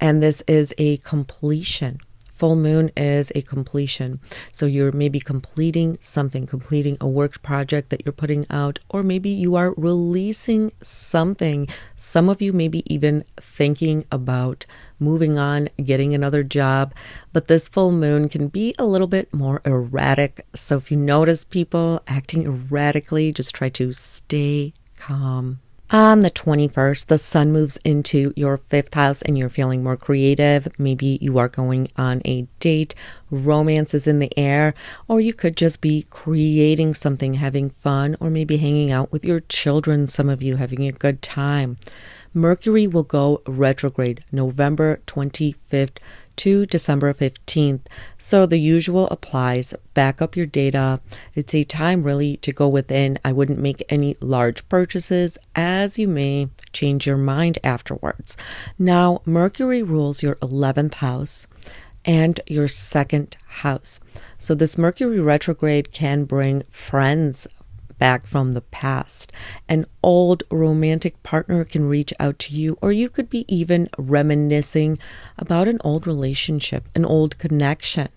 And this is a completion. Full moon is a completion. So you're maybe completing something, completing a work project that you're putting out, or maybe you are releasing something. Some of you may be even thinking about moving on, getting another job, but this full moon can be a little bit more erratic. So if you notice people acting erratically, just try to stay calm. On the 21st, the sun moves into your 5th house and you're feeling more creative. Maybe you are going on a date, romance is in the air, or you could just be creating something, having fun, or maybe hanging out with your children, some of you having a good time. Mercury will go retrograde November 25th to December 15th. So the usual applies. Back up your data. It's a time really to go within. I wouldn't make any large purchases, as you may change your mind afterwards. Now, Mercury rules your 11th house and your 2nd house. So this Mercury retrograde can bring friends back from the past. An old romantic partner can reach out to you, or you could be even reminiscing about an old relationship, an old connection.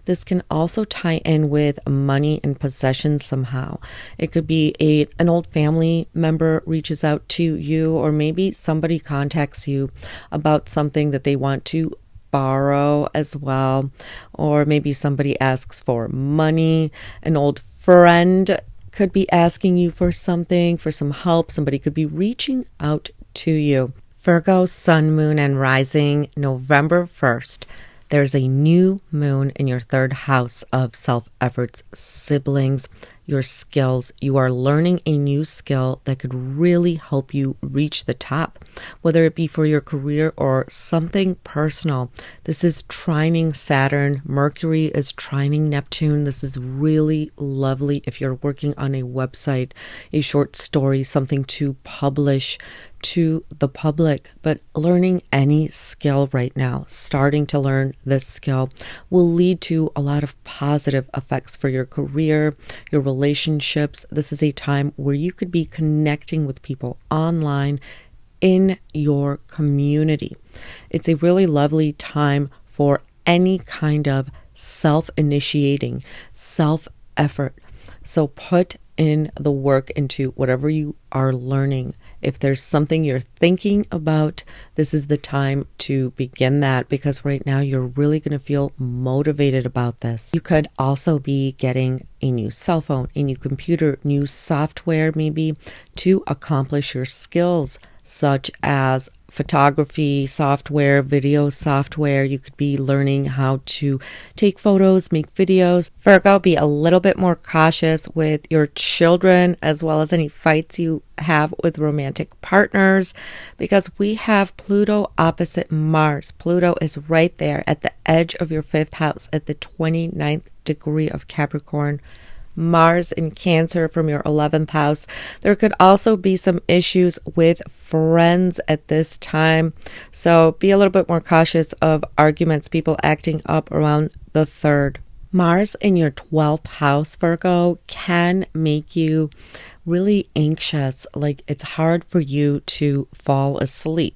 This can also tie in with money and possessions somehow. It could be an old family member reaches out to you, or maybe somebody contacts you about something that they want to borrow as well, or maybe somebody asks for money. An old friend could be asking you for something, for some help. Somebody could be reaching out to you. Virgo, sun, moon, and rising, November 1st. There's a new moon in your third house of self-efforts, siblings, your skills. You are learning a new skill that could really help you reach the top, whether it be for your career or something personal. This is trining Saturn. Mercury is trining Neptune. This is really lovely if you're working on a website, a short story, something to publish to the public. But learning any skill right now, starting to learn this skill, will lead to a lot of positive effects for your career, your relationships. This is a time where you could be connecting with people online in your community. It's a really lovely time for any kind of self-initiating, self-effort. So put in the work into whatever you are learning. If there's something you're thinking about, this is the time to begin that, because right now you're really going to feel motivated about this. You could also be getting a new cell phone, a new computer, new software maybe to accomplish your skills, such as photography software, video software. You could be learning how to take photos, make videos. Virgo, be a little bit more cautious with your children, as well as any fights you have with romantic partners, because we have Pluto opposite Mars. Pluto is right there at the edge of your fifth house at the 29th degree of Capricorn. Mars in Cancer from your 11th house. There could also be some issues with friends at this time. So be a little bit more cautious of arguments, people acting up around the 3rd. Mars in your 12th house, Virgo, can make you really anxious. Like it's hard for you to fall asleep.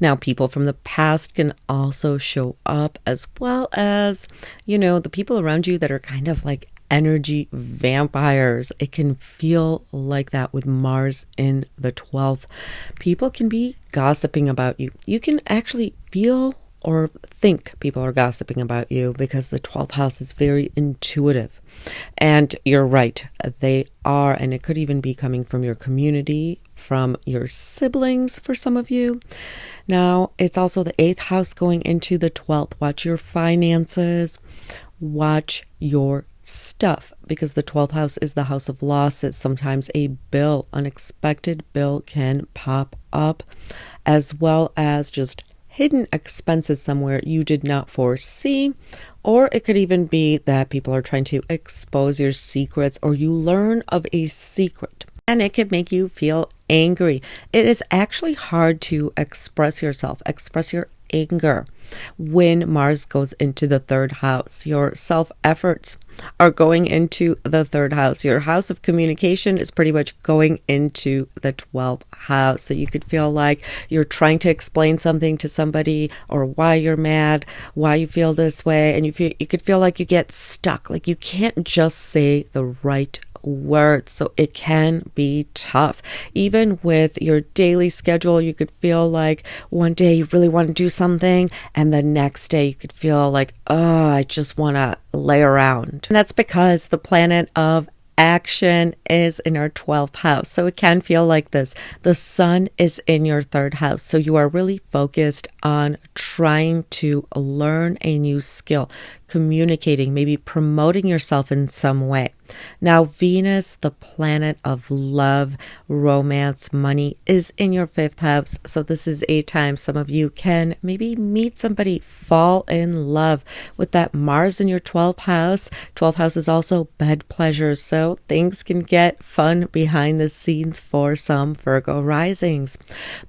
Now, people from the past can also show up, as well as, the people around you that are kind of like energy vampires. It can feel like that with Mars in the 12th. People can be gossiping about you. You can actually feel or think people are gossiping about you, because the 12th house is very intuitive. And you're right, they are. And it could even be coming from your community, from your siblings for some of you. Now, it's also the 8th house going into the 12th. Watch your finances. Watch your stuff, because the 12th house is the house of losses. Sometimes a unexpected bill can pop up, as well as just hidden expenses somewhere you did not foresee. Or it could even be that people are trying to expose your secrets, or you learn of a secret, and it could make you feel angry. It is actually hard to express yourself, express your anger when Mars goes into the 3rd house. Your self-efforts are going into the 3rd house. Your house of communication is pretty much going into the 12th house. So you could feel like you're trying to explain something to somebody, or why you're mad, why you feel this way, and you could feel like you get stuck, like you can't just say the right words. So it can be tough. Even with your daily schedule, you could feel like one day you really want to do something, and the next day you could feel like, oh, I just want to lay around. And that's because the planet of action is in our 12th house. So it can feel like this. The sun is in your 3rd house. So you are really focused on trying to learn a new skill, communicating, maybe promoting yourself in some way. Now, Venus, the planet of love, romance, money, is in your 5th house. So this is a time some of you can maybe meet somebody, fall in love with that Mars in your 12th house. 12th house is also bed pleasure. So things can get fun behind the scenes for some Virgo risings.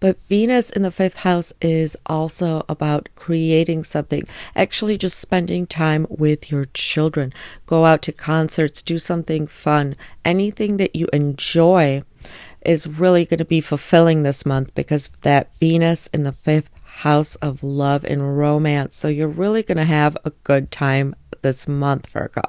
But Venus in the 5th house is also about creating something, actually just spending time with your children. Go out to concerts, do something fun. Anything that you enjoy is really going to be fulfilling this month because that Venus in the 5th house of love and romance. So you're really going to have a good time this month, Virgo,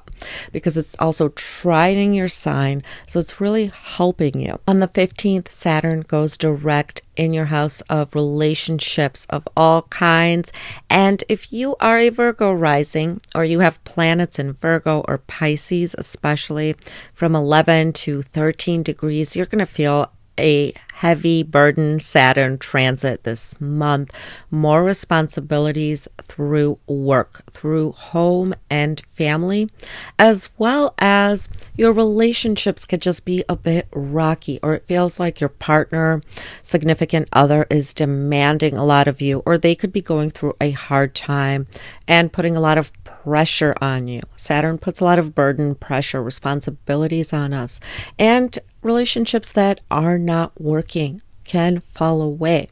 because it's also trining your sign. So it's really helping you. On the 15th, Saturn goes direct in your house of relationships of all kinds. And if you are a Virgo rising, or you have planets in Virgo or Pisces, especially from 11 to 13 degrees, you're going to feel a heavy burden Saturn transit this month. More responsibilities through work, through home and family, as well as your relationships could just be a bit rocky, or it feels like your partner, significant other is demanding a lot of you, or they could be going through a hard time and putting a lot of pressure on you. Saturn puts a lot of burden, pressure, responsibilities on us, and relationships that are not working can fall away.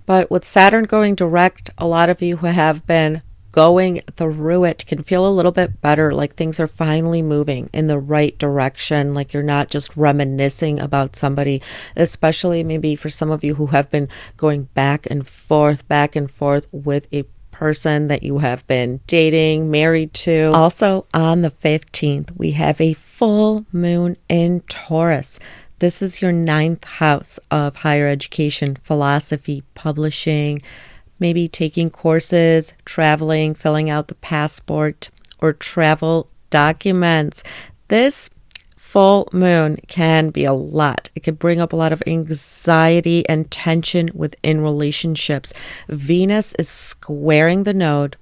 But with Saturn going direct, a lot of you who have been going through it can feel a little bit better, like things are finally moving in the right direction, like you're not just reminiscing about somebody, especially maybe for some of you who have been going back and forth with a person that you have been dating, married to. Also on the 15th, we have a full moon in Taurus. This is your 9th house of higher education, philosophy, publishing, maybe taking courses, traveling, filling out the passport, or travel documents. This full moon can be a lot. It can bring up a lot of anxiety and tension within relationships. Venus is squaring the node.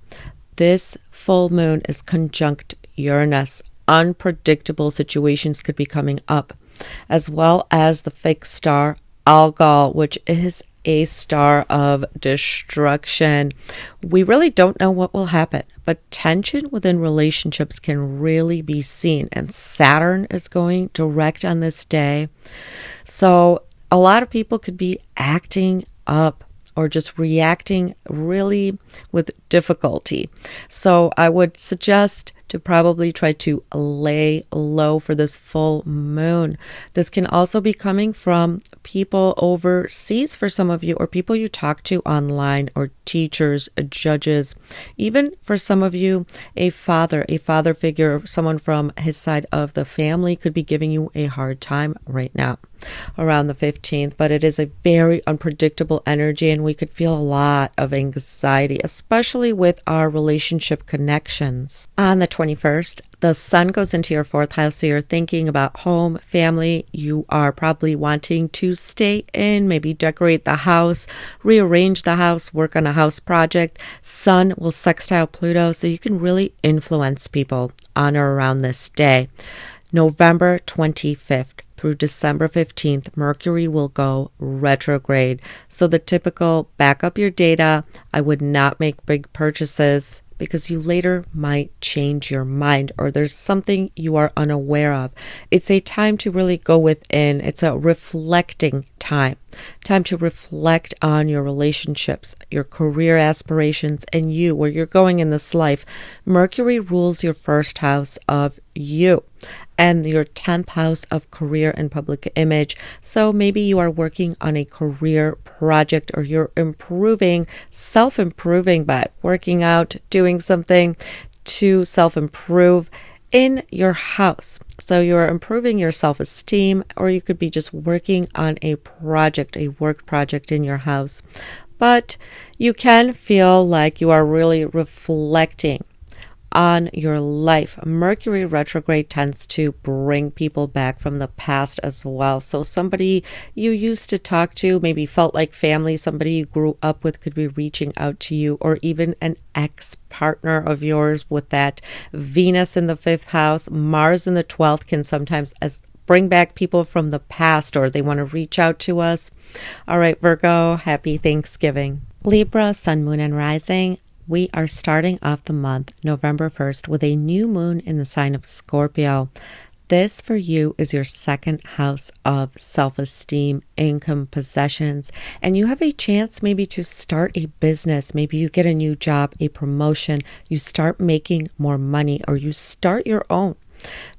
This full moon is conjunct Uranus. Unpredictable situations could be coming up, as well as the fixed star Algol, which is a star of destruction. We really don't know what will happen, but tension within relationships can really be seen, and Saturn is going direct on this day. So a lot of people could be acting up or just reacting really with difficulty. So I would suggest to probably try to lay low for this full moon. This can also be coming from people overseas for some of you, or people you talk to online, or teachers, judges. Even for some of you, a father figure, someone from his side of the family could be giving you a hard time right now around the 15th, but it is a very unpredictable energy, and we could feel a lot of anxiety, especially with our relationship connections. On the 21st, the sun goes into your 4th house, so you're thinking about home, family. You are probably wanting to stay in, maybe decorate the house, rearrange the house, work on a house project. Sun will sextile Pluto, so you can really influence people on or around this day. November 25th through December 15th, Mercury will go retrograde. So the typical back up your data. I would not make big purchases because you later might change your mind, or there's something you are unaware of. It's a time to really go within. It's a reflecting time to reflect on your relationships, your career aspirations, and you, where you're going in this life. Mercury rules your 1st house of you and your 10th house of career and public image. So maybe you are working on a career project, or you're self-improving by working out, doing something to self-improve in your house. So you're improving your self-esteem, or you could be just working on a project, a work project in your house. But you can feel like you are really reflecting on your life. Mercury retrograde tends to bring people back from the past as well. So somebody you used to talk to, maybe felt like family, somebody you grew up with could be reaching out to you, or even an ex-partner of yours with that Venus in the 5th house. Mars in the 12th can sometimes bring back people from the past, or they want to reach out to us. All right, Virgo, happy Thanksgiving. Libra, sun, moon, and rising. We are starting off the month, November 1st, with a new moon in the sign of Scorpio. This for you is your 2nd house of self-esteem, income, possessions, and you have a chance maybe to start a business. Maybe you get a new job, a promotion, you start making more money, or you start your own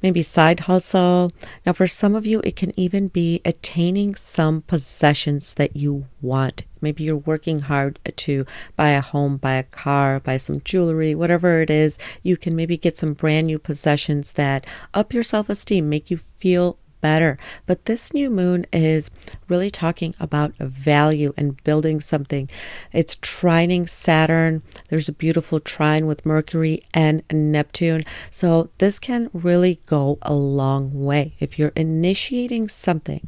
maybe side hustle. Now, for some of you, it can even be attaining some possessions that you want. Maybe you're working hard to buy a home, buy a car, buy some jewelry, whatever it is. You can maybe get some brand new possessions that up your self-esteem, make you feel better. But this new moon is really talking about a value and building something. It's trining Saturn. There's a beautiful trine with Mercury and Neptune. So this can really go a long way. If you're initiating something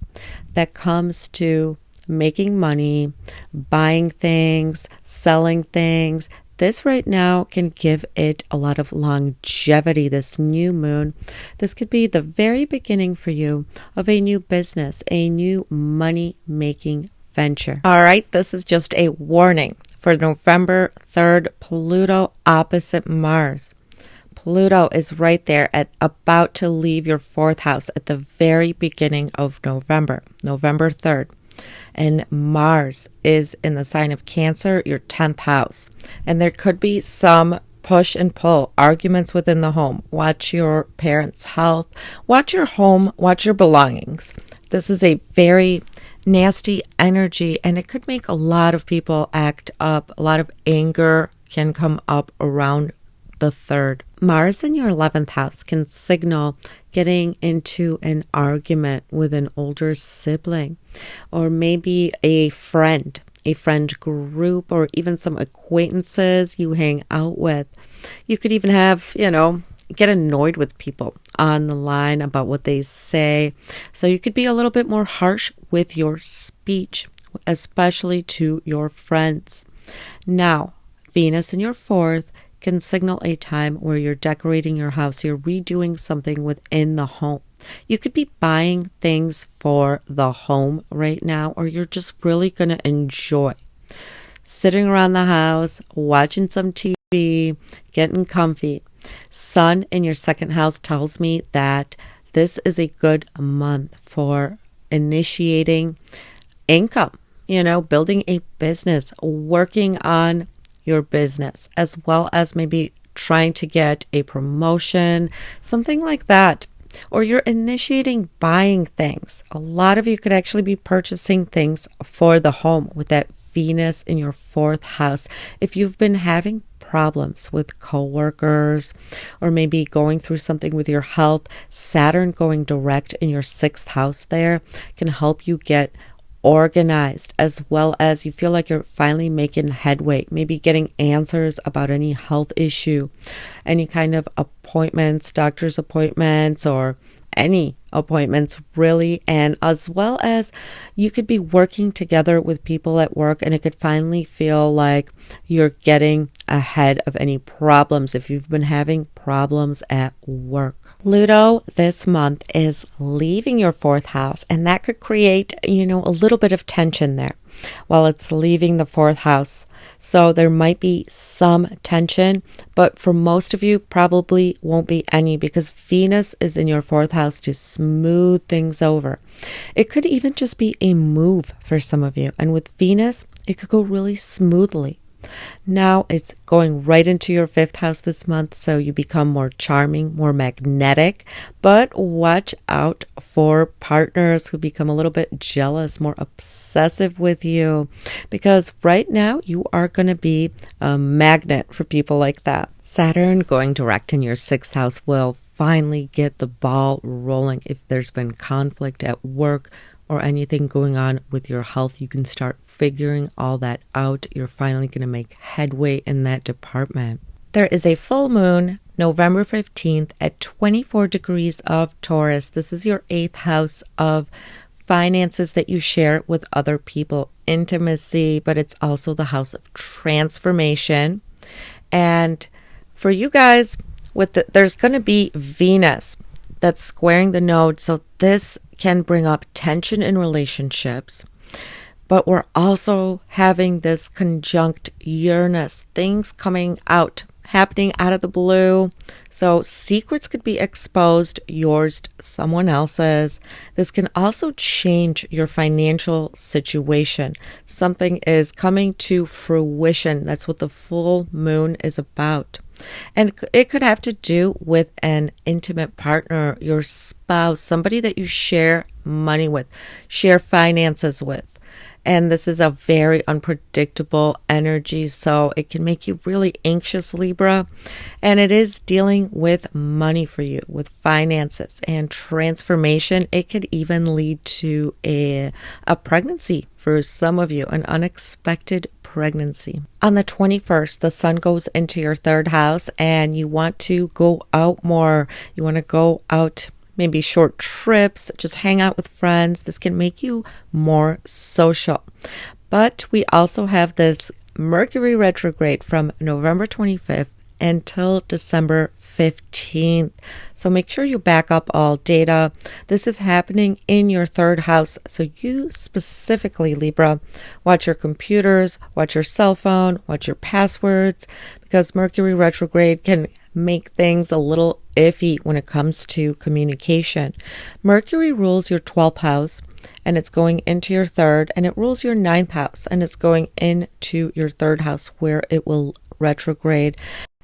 that comes to making money, buying things, selling things, this right now can give it a lot of longevity, this new moon. This could be the very beginning for you of a new business, a new money-making venture. All right, this is just a warning for November 3rd, Pluto opposite Mars. Pluto is right there at about to leave your 4th house at the very beginning of November, November 3rd. And Mars is in the sign of Cancer, your 10th house. And there could be some push and pull, arguments within the home. Watch your parents' health, watch your home, watch your belongings. This is a very nasty energy, and it could make a lot of people act up. A lot of anger can come up around the 3rd. Mars in your 11th house can signal getting into an argument with an older sibling, or maybe a friend group, or even some acquaintances you hang out with. You could even have, get annoyed with people on the line about what they say. So you could be a little bit more harsh with your speech, especially to your friends. Now, Venus in your 4th can signal a time where you're decorating your house, you're redoing something within the home. You could be buying things for the home right now, or you're just really going to enjoy sitting around the house, watching some TV, getting comfy. Sun in your 2nd house tells me that this is a good month for initiating income, building a business, working on your business, as well as maybe trying to get a promotion, something like that. Or you're initiating buying things. A lot of you could actually be purchasing things for the home with that Venus in your 4th house. If you've been having problems with coworkers, or maybe going through something with your health, Saturn going direct in your 6th house there can help you get organized, as well as you feel like you're finally making headway, maybe getting answers about any health issue, any kind of appointments, doctor's appointments, or any appointments really. And as well as you could be working together with people at work, and it could finally feel like you're getting ahead of any problems if you've been having problems at work. Pluto this month is leaving your 4th house, and that could create, a little bit of tension there while it's leaving the 4th house. So there might be some tension, but for most of you, probably won't be any, because Venus is in your 4th house to smooth things over. It could even just be a move for some of you. And with Venus, it could go really smoothly. Now it's going right into your 5th house this month, so you become more charming, more magnetic. But watch out for partners who become a little bit jealous, more obsessive with you, because right now you are going to be a magnet for people like that. Saturn going direct in your 6th house will finally get the ball rolling. If there's been conflict at work or anything going on with your health, you can start figuring all that out. You're finally going to make headway in that department. There is a full moon November 15th at 24 degrees of Taurus. This is your 8th house of finances that you share with other people, intimacy, but it's also the house of transformation. And for you guys, there's going to be Venus that's squaring the node. So this can bring up tension in relationships, but we're also having this conjunct Uranus, things coming out, happening out of the blue, So secrets could be exposed, yours, someone else's. This can also change your financial situation. Something is coming to fruition. That's what the full moon is about. And it could have to do with an intimate partner, your spouse, somebody that you share money with, share finances with. And this is a very unpredictable energy, so it can make you really anxious, Libra. And it is dealing with money for you, with finances and transformation. It could even lead to a pregnancy for some of you, an unexpected pregnancy. On the 21st, the sun goes into your third house, and you want to go out more. You want to go out, maybe short trips, just hang out with friends. This can make you more social. But we also have this Mercury retrograde from November 25th until December 15th. So make sure you back up all data. This is happening in your third house. So you specifically, Libra, watch your computers, watch your cell phone, watch your passwords, because Mercury retrograde can make things a little iffy when it comes to communication. Mercury rules your 12th house, and it's going into your third, and it rules your 9th house, and it's going into your third house where it will retrograde.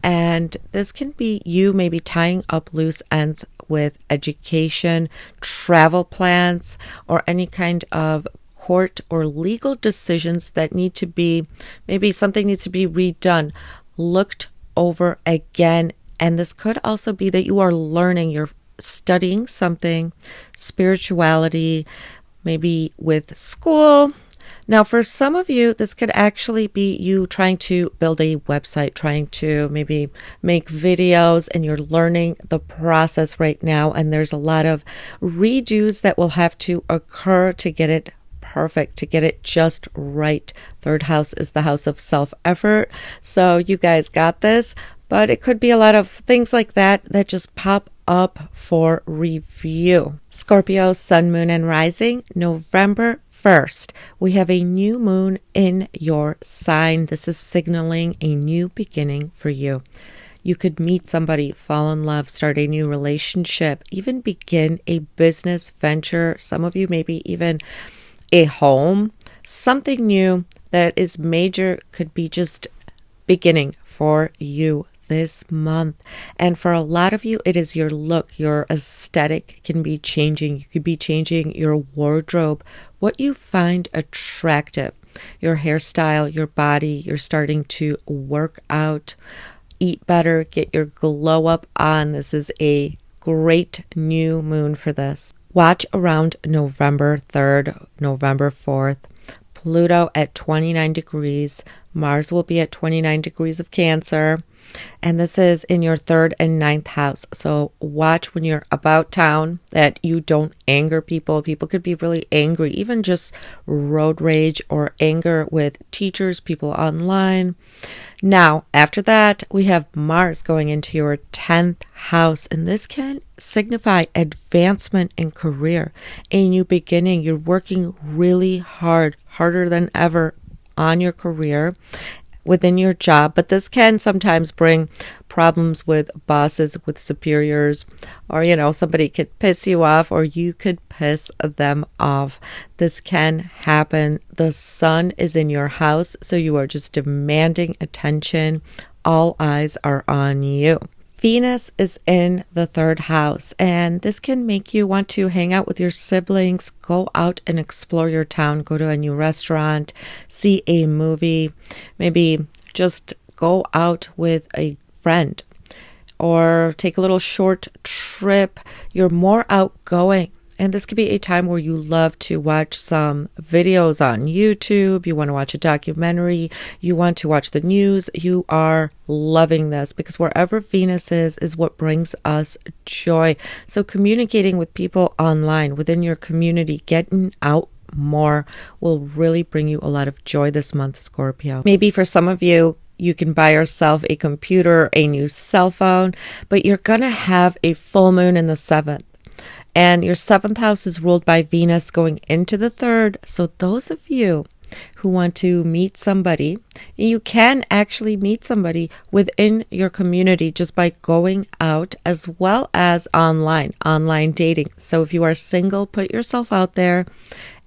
And this can be you maybe tying up loose ends with education, travel plans, or any kind of court or legal decisions that need to be, maybe something needs to be redone, looked over again. And this could also be that you are learning, you're studying something, spirituality, maybe with school. Now, for some of you, this could actually be you trying to build a website, trying to maybe make videos, and you're learning the process right now. And there's a lot of redos that will have to occur to get it perfect, to get it just right. Third house is the house of self-effort. So you guys got this, but it could be a lot of things like that that just pop up for review. Scorpio, sun, moon, and rising, November 1st, we have a new moon in your sign. This is signaling a new beginning for you. You could meet somebody, fall in love, start a new relationship, even begin a business venture. Some of you maybe even a home. Something new that is major could be just beginning for you this month. And for a lot of you, it is your look, your aesthetic can be changing. You could be changing your wardrobe, what you find attractive, your hairstyle, your body. You're starting to work out, eat better, get your glow up on. This is a great new moon for this. Watch around November 3rd, November 4th. Pluto at 29 degrees. Mars will be at 29 degrees of Cancer. And this is in your third and ninth house. So watch when you're about town that you don't anger people. People could be really angry, even just road rage or anger with teachers, people online. Now, after that, we have Mars going into your 10th house, and this can signify advancement in career, a new beginning. You're working really hard, harder than ever on your career within your job, but this can sometimes bring problems with bosses, with superiors, or somebody could piss you off, or you could piss them off. This can happen. The sun is in your house, so you are just demanding attention. All eyes are on you. Venus is in the third house, and this can make you want to hang out with your siblings, go out and explore your town, go to a new restaurant, see a movie, maybe just go out with a friend or take a little short trip. You're more outgoing. And this could be a time where you love to watch some videos on YouTube. You want to watch a documentary. You want to watch the news. You are loving this because wherever Venus is what brings us joy. So communicating with people online, within your community, getting out more will really bring you a lot of joy this month, Scorpio. Maybe for some of you, you can buy yourself a computer, a new cell phone, but you're going to have a full moon in the 7th. And your 7th house is ruled by Venus going into the 3rd. So those of you who want to meet somebody. You can actually meet somebody within your community just by going out, as well as online dating. So if you are single, put yourself out there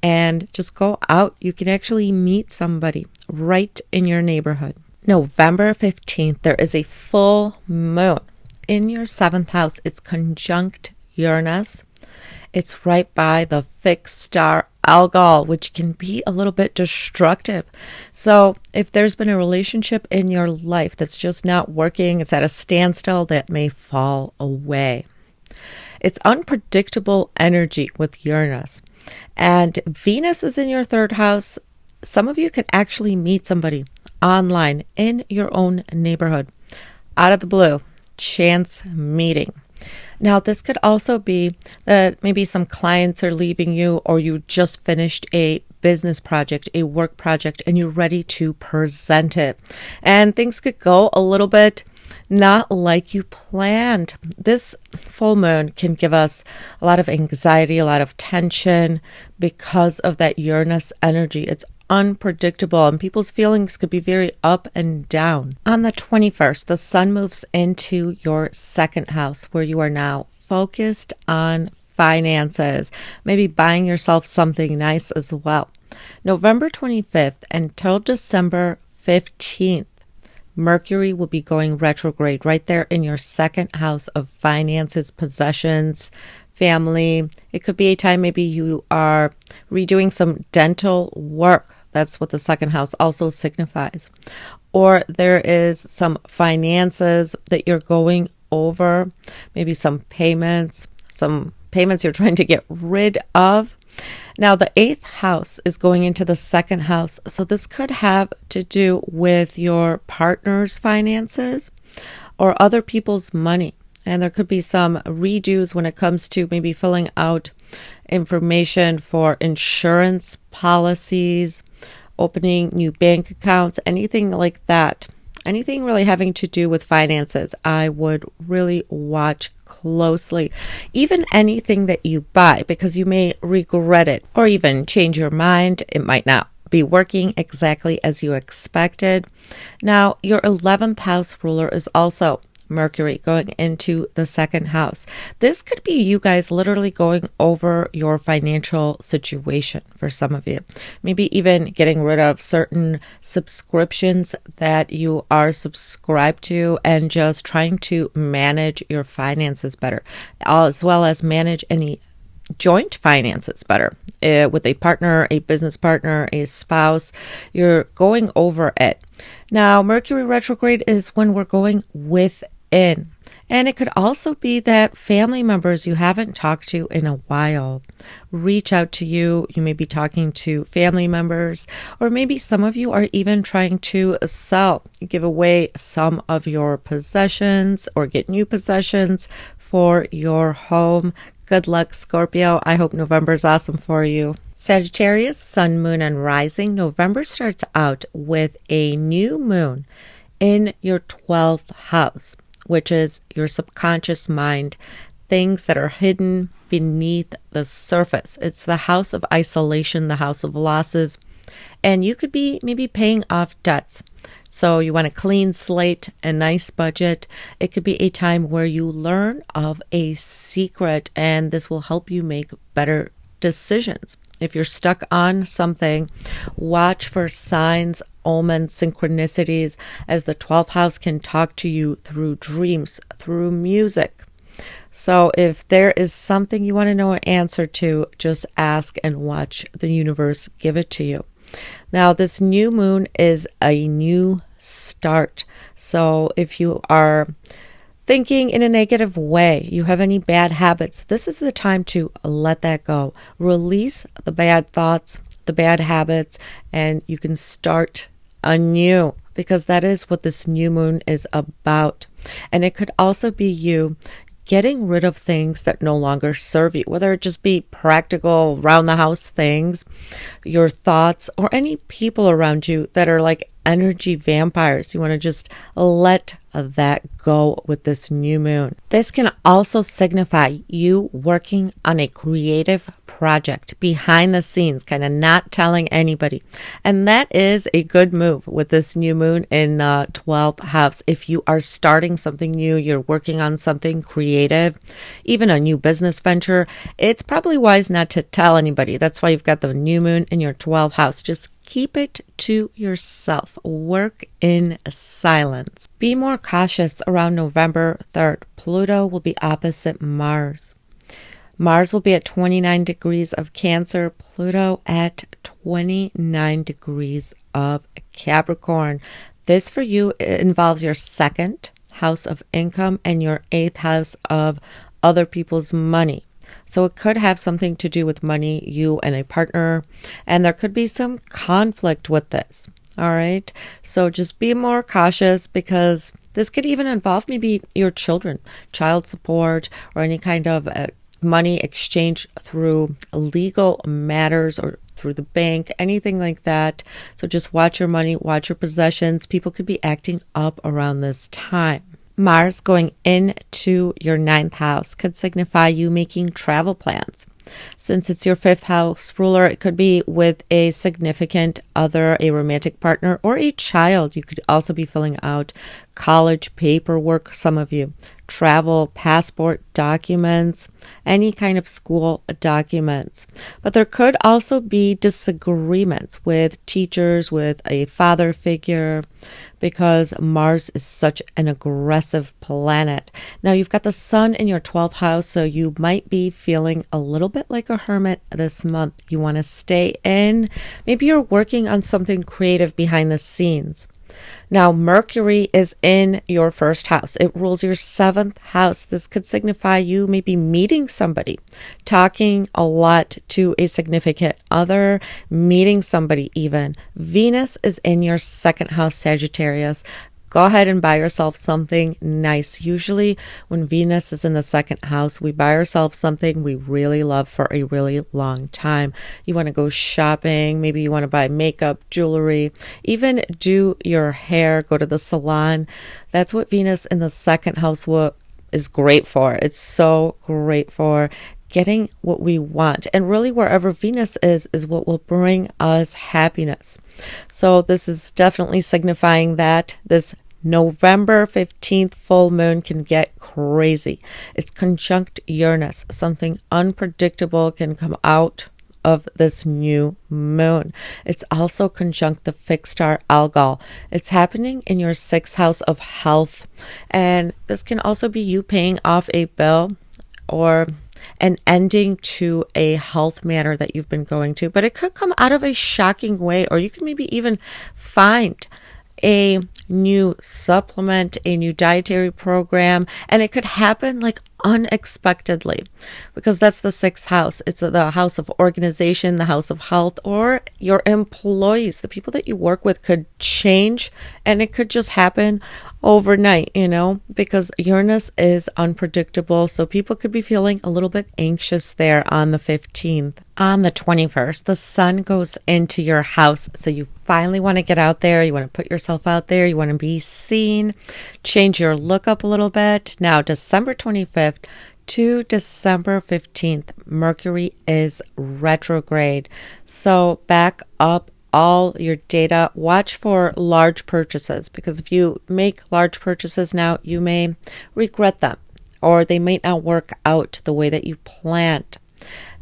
and just go out. You can actually meet somebody right in your neighborhood. November 15th, there is a full moon in your 7th house. It's conjunct Uranus. It's right by the fixed star Algol, which can be a little bit destructive. So if there's been a relationship in your life that's just not working, it's at a standstill, that may fall away. It's unpredictable energy with Uranus. And Venus is in your 3rd house. Some of you could actually meet somebody online in your own neighborhood, out of the blue, chance meeting. Now, this could also be that maybe some clients are leaving you, or you just finished a business project, a work project, and you're ready to present it. And things could go a little bit not like you planned. This full moon can give us a lot of anxiety, a lot of tension because of that Uranus energy. It's unpredictable, and people's feelings could be very up and down. On the 21st, the sun moves into your 2nd house, where you are now focused on finances, maybe buying yourself something nice as well. November 25th until December 15th, Mercury will be going retrograde right there in your 2nd house of finances, possessions, family. It could be a time maybe you are redoing some dental work. That's what the 2nd house also signifies. Or there is some finances that you're going over, maybe some payments you're trying to get rid of. Now, the 8th house is going into the 2nd house. So this could have to do with your partner's finances or other people's money. And there could be some redos when it comes to maybe filling out information for insurance policies, opening new bank accounts, anything like that. Anything really having to do with finances, I would really watch closely. Even anything that you buy, because you may regret it or even change your mind. It might not be working exactly as you expected. Now, your 11th house ruler is also Mercury, going into the 2nd house. This could be you guys literally going over your financial situation for some of you. Maybe even getting rid of certain subscriptions that you are subscribed to and just trying to manage your finances better, as well as manage any joint finances better with a partner, a business partner, a spouse. You're going over it. Now, Mercury retrograde is when we're going within. And it could also be that family members you haven't talked to in a while reach out to you. You may be talking to family members, or maybe some of you are even trying to sell, give away some of your possessions or get new possessions for your home. Good luck, Scorpio. I hope November is awesome for you. Sagittarius, sun, moon, and rising. November starts out with a new moon in your 12th house, which is your subconscious mind, things that are hidden beneath the surface. It's the house of isolation, the house of losses, and you could be maybe paying off debts. So you want a clean slate, a nice budget. It could be a time where you learn of a secret, and this will help you make better decisions. If you're stuck on something, watch for signs, omens, synchronicities, as the 12th house can talk to you through dreams, through music. So if there is something you want to know an answer to, just ask and watch the universe give it to you. Now, this new moon is a new start. So if you are thinking in a negative way, you have any bad habits, this is the time to let that go. Release the bad thoughts, the bad habits, and you can start anew, because that is what this new moon is about. And it could also be you getting rid of things that no longer serve you, whether it just be practical, round the house things, your thoughts, or any people around you that are like energy vampires. You want to just let that go with this new moon. This can also signify you working on a creative project behind the scenes, kind of not telling anybody. And that is a good move with this new moon in the 12th house. If you are starting something new, you're working on something creative, even a new business venture, it's probably wise not to tell anybody. That's why you've got the new moon in your 12th house. Just keep it to yourself. Work in silence. Be more cautious around November 3rd. Pluto will be opposite Mars. Mars will be at 29 degrees of Cancer, Pluto at 29 degrees of Capricorn. This for you involves your second house of income and your 8th house of other people's money. So it could have something to do with money, you and a partner, and there could be some conflict with this. All right. So just be more cautious, because this could even involve maybe your children, child support, or any kind of money exchange through legal matters or through the bank, anything like that. So just watch your money, watch your possessions. People could be acting up around this time. Mars going into your 9th house could signify you making travel plans. Since it's your 5th house ruler, it could be with a significant other, a romantic partner, or a child. You could also be filling out college paperwork, some of you. Travel, passport documents, any kind of school documents. But there could also be disagreements with teachers, with a father figure, because Mars is such an aggressive planet. Now you've got the sun in your 12th house, so you might be feeling a little bit like a hermit this month. You want to stay in. Maybe you're working on something creative behind the scenes. Now, Mercury is in your 1st house. It rules your 7th house. This could signify you maybe meeting somebody, talking a lot to a significant other, meeting somebody even. Venus is in your 2nd house, Sagittarius. Go ahead and buy yourself something nice. Usually when Venus is in the 2nd house, we buy ourselves something we really love for a really long time. You want to go shopping. Maybe you want to buy makeup, jewelry, even do your hair, go to the salon. That's what Venus in the 2nd house is great for. It's so great for getting what we want. And really wherever Venus is what will bring us happiness. So this is definitely signifying that this November 15th full moon can get crazy. It's conjunct Uranus. Something unpredictable can come out of this new moon. It's also conjunct the fixed star Algol. It's happening in your 6th house of health. And this can also be you paying off a bill or an ending to a health matter that you've been going to, but it could come out of a shocking way, or you can maybe even find a new supplement, a new dietary program, and it could happen like unexpectedly, because that's the 6th house. It's the house of organization, the house of health, or your employees, the people that you work with could change, and it could just happen overnight, because Uranus is unpredictable. So people could be feeling a little bit anxious there on the 15th. On the 21st, the sun goes into your house. So you finally want to get out there. You want to put yourself out there. You want to be seen, change your look up a little bit. Now, December 25th to December 15th, Mercury is retrograde. So back up all your data. Watch for large purchases, because if you make large purchases now, you may regret them, or they might not work out the way that you planned.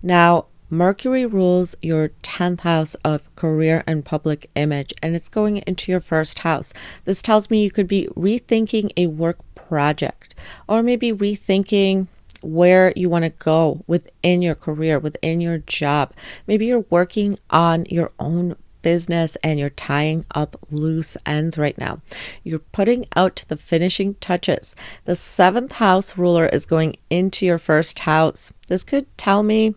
Now, Mercury rules your 10th house of career and public image, and it's going into your 1st house. This tells me you could be rethinking a work project, or maybe rethinking where you want to go within your career, within your job. Maybe you're working on your own business and you're tying up loose ends right now. You're putting out the finishing touches. The 7th house ruler is going into your 1st house. This could tell me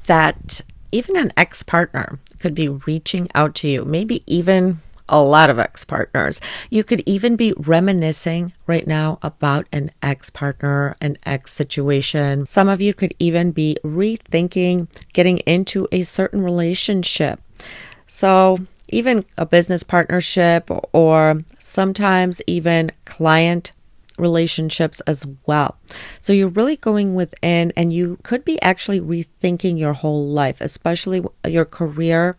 that even an ex-partner could be reaching out to you, maybe even a lot of ex-partners. You could even be reminiscing right now about an ex-partner, an ex-situation. Some of you could even be rethinking getting into a certain relationship. So even a business partnership, or sometimes even client relationships as well. So you're really going within, and you could be actually rethinking your whole life, especially your career,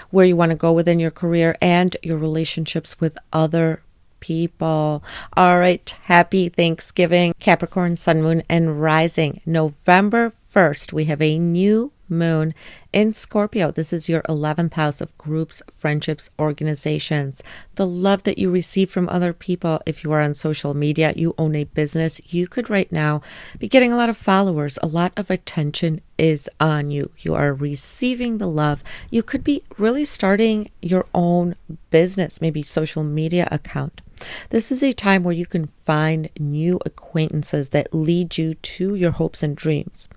where you want to go within your career, and your relationships with other people. All right, happy Thanksgiving, Capricorn, Sun, Moon, and Rising. November 1st, we have a new moon in Scorpio. This is your 11th house of groups, friendships, organizations, the love that you receive from other people. If you are on social media, you own a business, you could right now be getting a lot of followers. A lot of attention is on you. You are receiving the love. You could be really starting your own business, maybe social media account. This is a time where you can find new acquaintances that lead you to your hopes and dreams,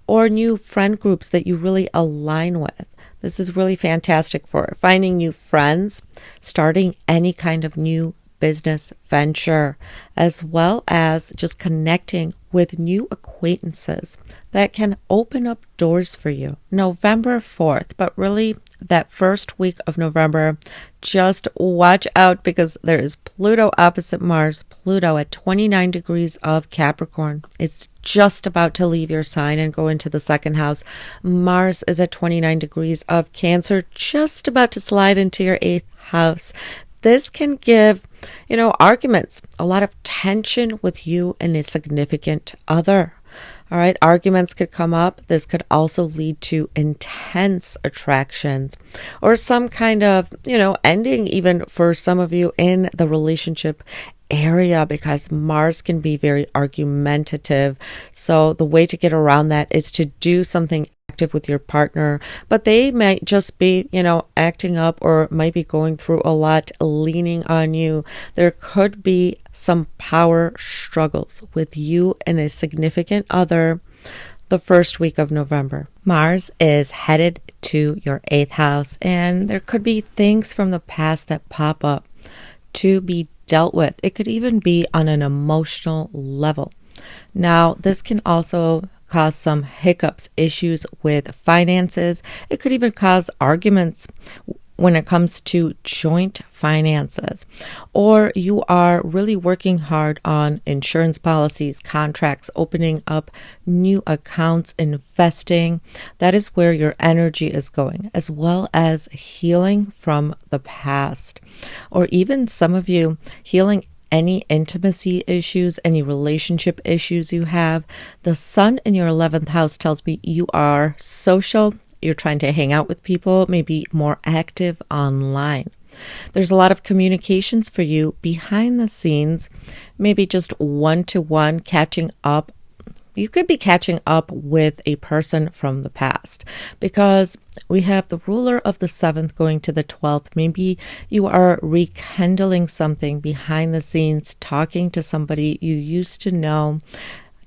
or new friend groups that you really align with. This is really fantastic for finding new friends, starting any kind of new business venture, as well as just connecting with new acquaintances that can open up doors for you. November 4th, but really that first week of November, just watch out because there is Pluto opposite Mars. Pluto at 29 degrees of Capricorn. It's just about to leave your sign and go into the second house. Mars is at 29 degrees of Cancer, just about to slide into your 8th house. This can give, arguments, a lot of tension with you and a significant other. All right, arguments could come up. This could also lead to intense attractions or some kind of, ending even for some of you in the relationship area, because Mars can be very argumentative. So the way to get around that is to do something active with your partner, but they might just be, acting up, or might be going through a lot, leaning on you. There could be some power struggles with you and a significant other the first week of November. Mars is headed to your 8th house, and there could be things from the past that pop up to be dealt with. It could even be on an emotional level. Now, this can also cause some hiccups, issues with finances. It could even cause arguments when it comes to joint finances, or you are really working hard on insurance policies, contracts, opening up new accounts, investing. That is where your energy is going, as well as healing from the past, or even some of you healing any intimacy issues, any relationship issues you have. The sun in your 11th house tells me you are social. You're trying to hang out with people, maybe more active online. There's a lot of communications for you behind the scenes, maybe just one-to-one catching up. You could be catching up with a person from the past, because we have the ruler of the 7th going to the 12th. Maybe you are rekindling something behind the scenes, talking to somebody you used to know,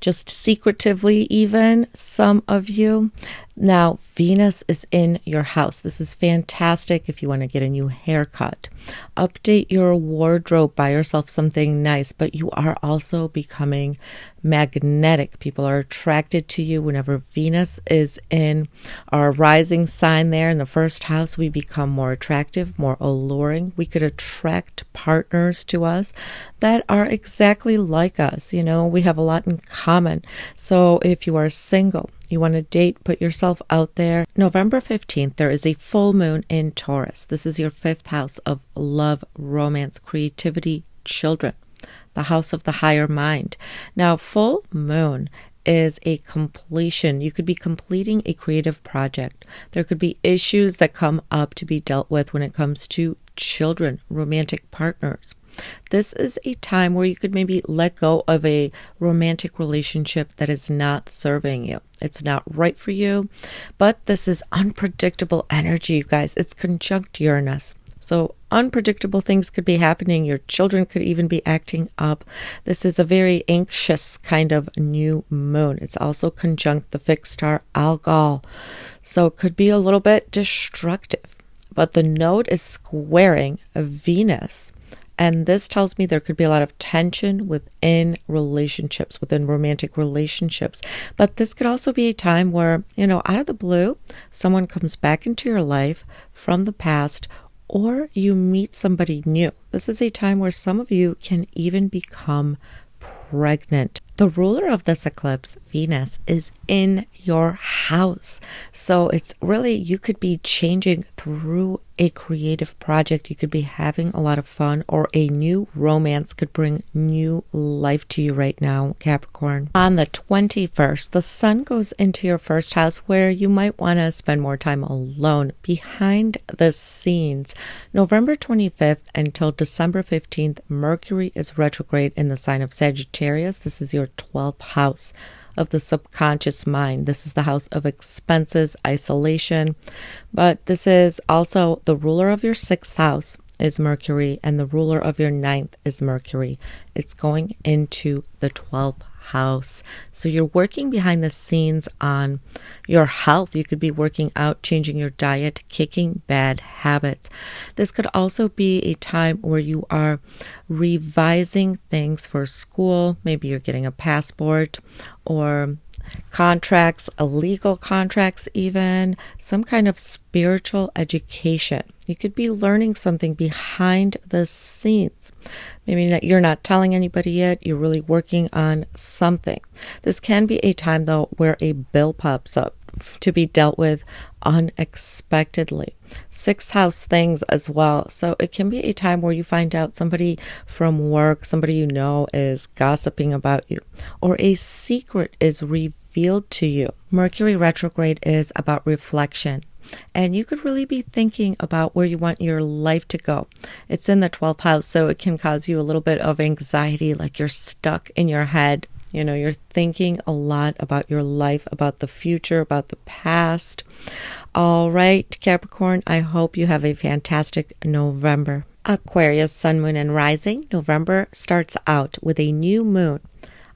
just secretively, even some of you. Now, Venus is in your house. This is fantastic if you want to get a new haircut, update your wardrobe, buy yourself something nice, but you are also becoming magnetic. People are attracted to you whenever Venus is in our rising sign there in the first house. We become more attractive, more alluring. We could attract partners to us that are exactly like us. We have a lot in common. So if you are single, you want to date, put yourself out there. November 15th, there is a full moon in Taurus. This is your 5th house of love, romance, creativity, children, the house of the higher mind. Now, full moon is a completion. You could be completing a creative project. There could be issues that come up to be dealt with when it comes to children, romantic partners. This is a time where you could maybe let go of a romantic relationship that is not serving you. It's not right for you, but this is unpredictable energy, you guys. It's conjunct Uranus. So unpredictable things could be happening. Your children could even be acting up. This is a very anxious kind of new moon. It's also conjunct the fixed star Algol. So it could be a little bit destructive. But the node is squaring Venus. And this tells me there could be a lot of tension within relationships, within romantic relationships. But this could also be a time where, out of the blue, someone comes back into your life from the past, or you meet somebody new. This is a time where some of you can even become pregnant. The ruler of this eclipse, Venus, is in your house. So it's really, you could be changing through a creative project. You could be having a lot of fun, or a new romance could bring new life to you right now, Capricorn. On the 21st, the sun goes into your first house, where you might want to spend more time alone, behind the scenes. November 25th until December 15th, Mercury is retrograde in the sign of Sagittarius. This is your 12th house of the subconscious mind. This is the house of expenses, isolation, but this is also the ruler of your 6th house is Mercury, and the ruler of your 9th is Mercury. It's going into the 12th house. So you're working behind the scenes on your health. You could be working out, changing your diet, kicking bad habits. This could also be a time where you are revising things for school. Maybe you're getting a passport, or contracts, illegal contracts, even some kind of spiritual education. You could be learning something behind the scenes. Maybe you're not telling anybody yet. You're really working on something. This can be a time, though, where a bill pops up to be dealt with unexpectedly. 6th house things as well. So it can be a time where you find out somebody from work, somebody you know, is gossiping about you, or a secret is revealed to you. Mercury retrograde is about reflection, and you could really be thinking about where you want your life to go. It's in the 12th house, so it can cause you a little bit of anxiety, like you're stuck in your head. You know, you're thinking a lot about your life, about the future, about the past. All right, Capricorn, I hope you have a fantastic November. Aquarius, sun, moon, and rising. November starts out with a new moon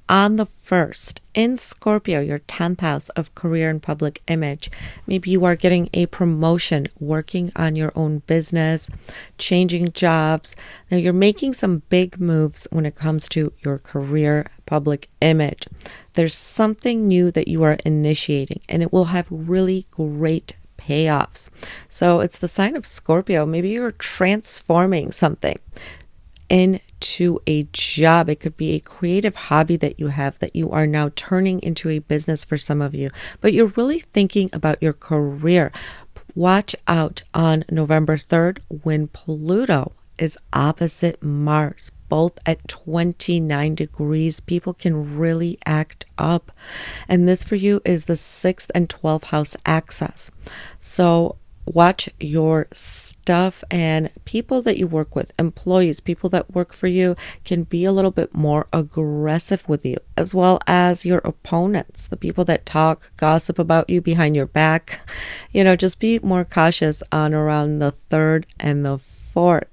on the 1st in Scorpio, your 10th house of career and public image. Maybe you are getting a promotion, working on your own business, changing jobs. Now you're making some big moves when it comes to your career, public image. There's something new that you are initiating, and it will have really great payoffs. So it's the sign of Scorpio. Maybe you're transforming something into a job. It could be a creative hobby that you have that you are now turning into a business for some of you, but you're really thinking about your career. Watch out on November 3rd when Pluto is opposite Mars, both at 29 degrees. People can really act up. And this for you is the 6th and 12th house axis. So watch your stuff, and people that you work with, employees, people that work for you, can be a little bit more aggressive with you, as well as your opponents, the people that talk, gossip about you behind your back. You know, just be more cautious on around the 3rd and the 4th.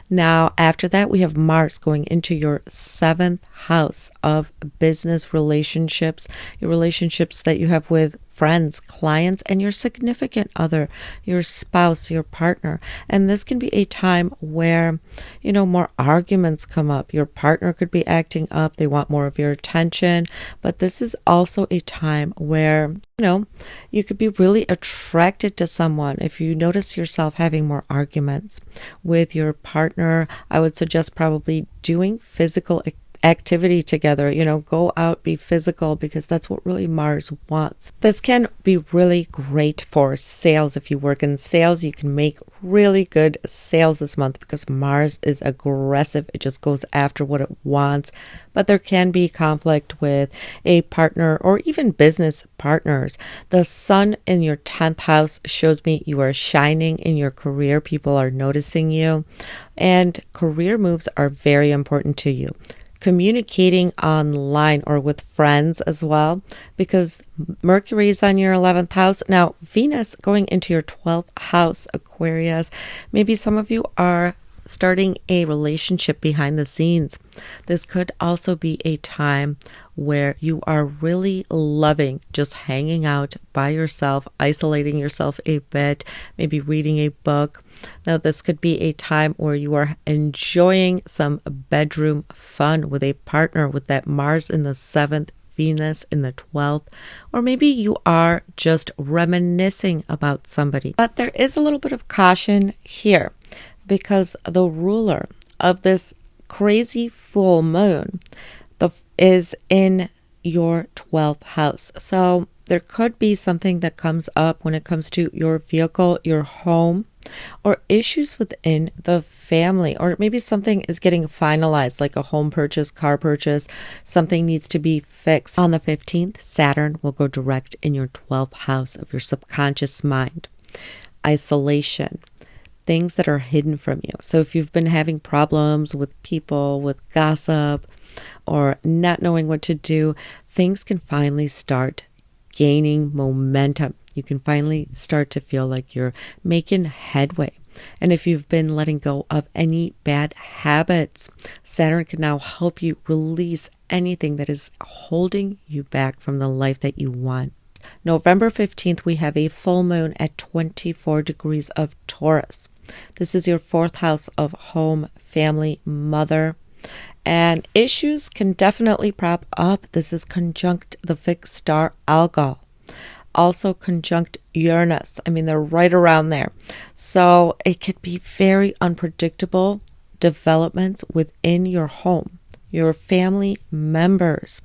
Now, after that, we have Mars going into your 7th house of business relationships, your relationships that you have with friends, clients, and your significant other, your spouse, your partner. And this can be a time where, you know, more arguments come up. Your partner could be acting up. They want more of your attention. But this is also a time where, you know, you could be really attracted to someone. If you notice yourself having more arguments with your partner, I would suggest probably doing physical activity together. You know, go out, be physical, because that's what really Mars wants. This can be really great for sales. If you work in sales, you can make really good sales this month because Mars is aggressive. It just goes after what it wants. But there can be conflict with a partner or even business partners. The sun in your 10th house shows me you are shining in your career. People are noticing you, and career moves are very important to you. Communicating online or with friends as well, because Mercury is on your 11th house. Now, Venus going into your 12th house, Aquarius. Maybe some of you are starting a relationship behind the scenes. This could also be a time where you are really loving just hanging out by yourself, isolating yourself a bit, maybe reading a book. Now, this could be a time where you are enjoying some bedroom fun with a partner, with that Mars in the 7th, Venus in the 12th, or maybe you are just reminiscing about somebody. But there is a little bit of caution here, because the ruler of this crazy full moon, is in your 12th house. So there could be something that comes up when it comes to your vehicle, your home, or issues within the family, or maybe something is getting finalized, like a home purchase, car purchase. Something needs to be fixed. On the 15th, Saturn will go direct in your 12th house of your subconscious mind. Isolation, things that are hidden from you. So if you've been having problems with people, with gossip, or not knowing what to do, things can finally start gaining momentum. You can finally start to feel like you're making headway. And if you've been letting go of any bad habits, Saturn can now help you release anything that is holding you back from the life that you want. November 15th, we have a full moon at 24 degrees of Taurus. This is your 4th house of home, family, mother. And issues can definitely prop up. This is conjunct the fixed star Algol. Also conjunct Uranus. I mean, they're right around there. So it could be very unpredictable developments within your home, your family members.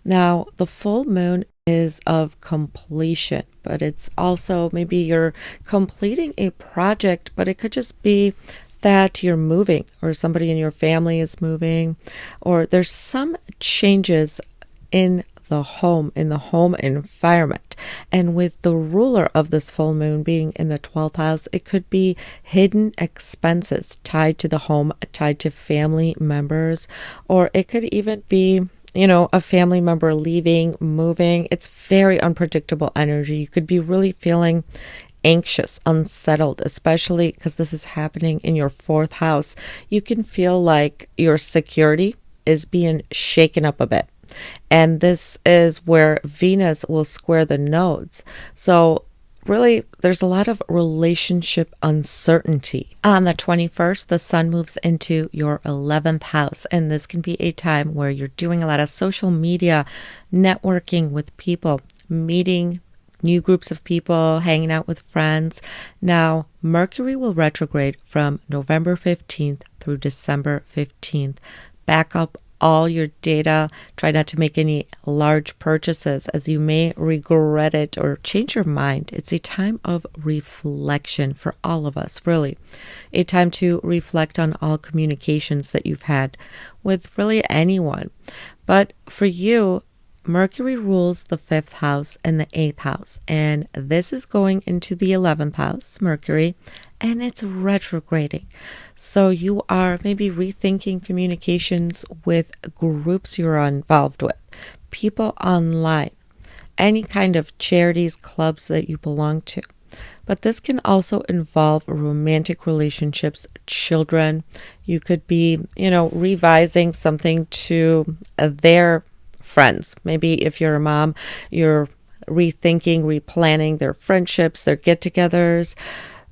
Now, the full moon is of completion, but it's also maybe you're completing a project, but it could just be that you're moving, or somebody in your family is moving, or there's some changes in the home environment. And with the ruler of this full moon being in the 12th house, it could be hidden expenses tied to the home, tied to family members, or it could even be, a family member leaving, moving. It's very unpredictable energy. You could be really feeling anxious, unsettled, especially because this is happening in your 4th house. You can feel like your security is being shaken up a bit. And this is where Venus will square the nodes. So really, there's a lot of relationship uncertainty. On the 21st, the sun moves into your 11th house. And this can be a time where you're doing a lot of social media, networking with people, meeting new groups of people, hanging out with friends. Now, Mercury will retrograde from November 15th through December 15th. Back up all your data. Try not to make any large purchases, as you may regret it or change your mind. It's a time of reflection for all of us, really. A time to reflect on all communications that you've had with really anyone. But for you, Mercury rules the 5th house and the 8th house, and this is going into the 11th house, Mercury, and it's retrograding. So you are maybe rethinking communications with groups you're involved with, people online, any kind of charities, clubs that you belong to. But this can also involve romantic relationships, children. You could be, revising something to their friends. Maybe if you're a mom, you're rethinking, replanning their friendships, their get-togethers.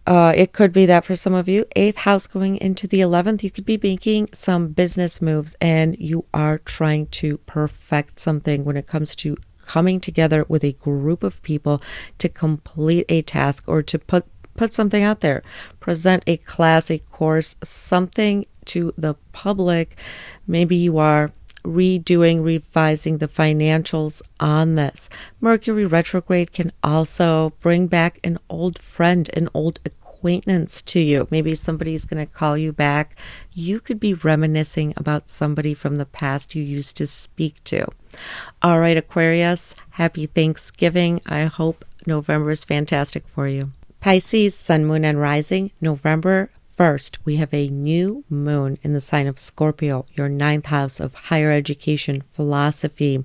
It could be that for some of you, 8th house going into the 11th, you could be making some business moves and you are trying to perfect something when it comes to coming together with a group of people to complete a task or to put something out there, present a class, a course, something to the public. Maybe you are revising the financials on this. Mercury retrograde can also bring back an old friend, an old acquaintance to you. Maybe somebody's going to call you back. You could be reminiscing about somebody from the past you used to speak to. All right, Aquarius, happy Thanksgiving. I hope November is fantastic for you. Pisces, sun, moon, and rising, November 1st, we have a new moon in the sign of Scorpio, your 9th house of higher education, philosophy,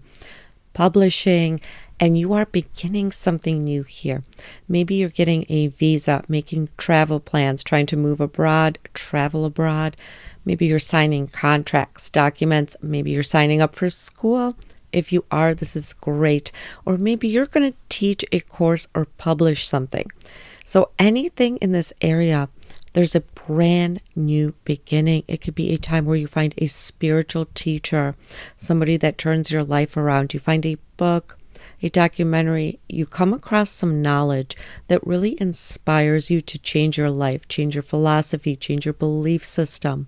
publishing, and you are beginning something new here. Maybe you're getting a visa, making travel plans, trying to move abroad, travel abroad. Maybe you're signing contracts, documents. Maybe you're signing up for school. If you are, this is great. Or maybe you're going to teach a course or publish something. So anything in this area, there's a brand new beginning. It could be a time where you find a spiritual teacher, somebody that turns your life around. You find a book, a documentary, you come across some knowledge that really inspires you to change your life, change your philosophy, change your belief system.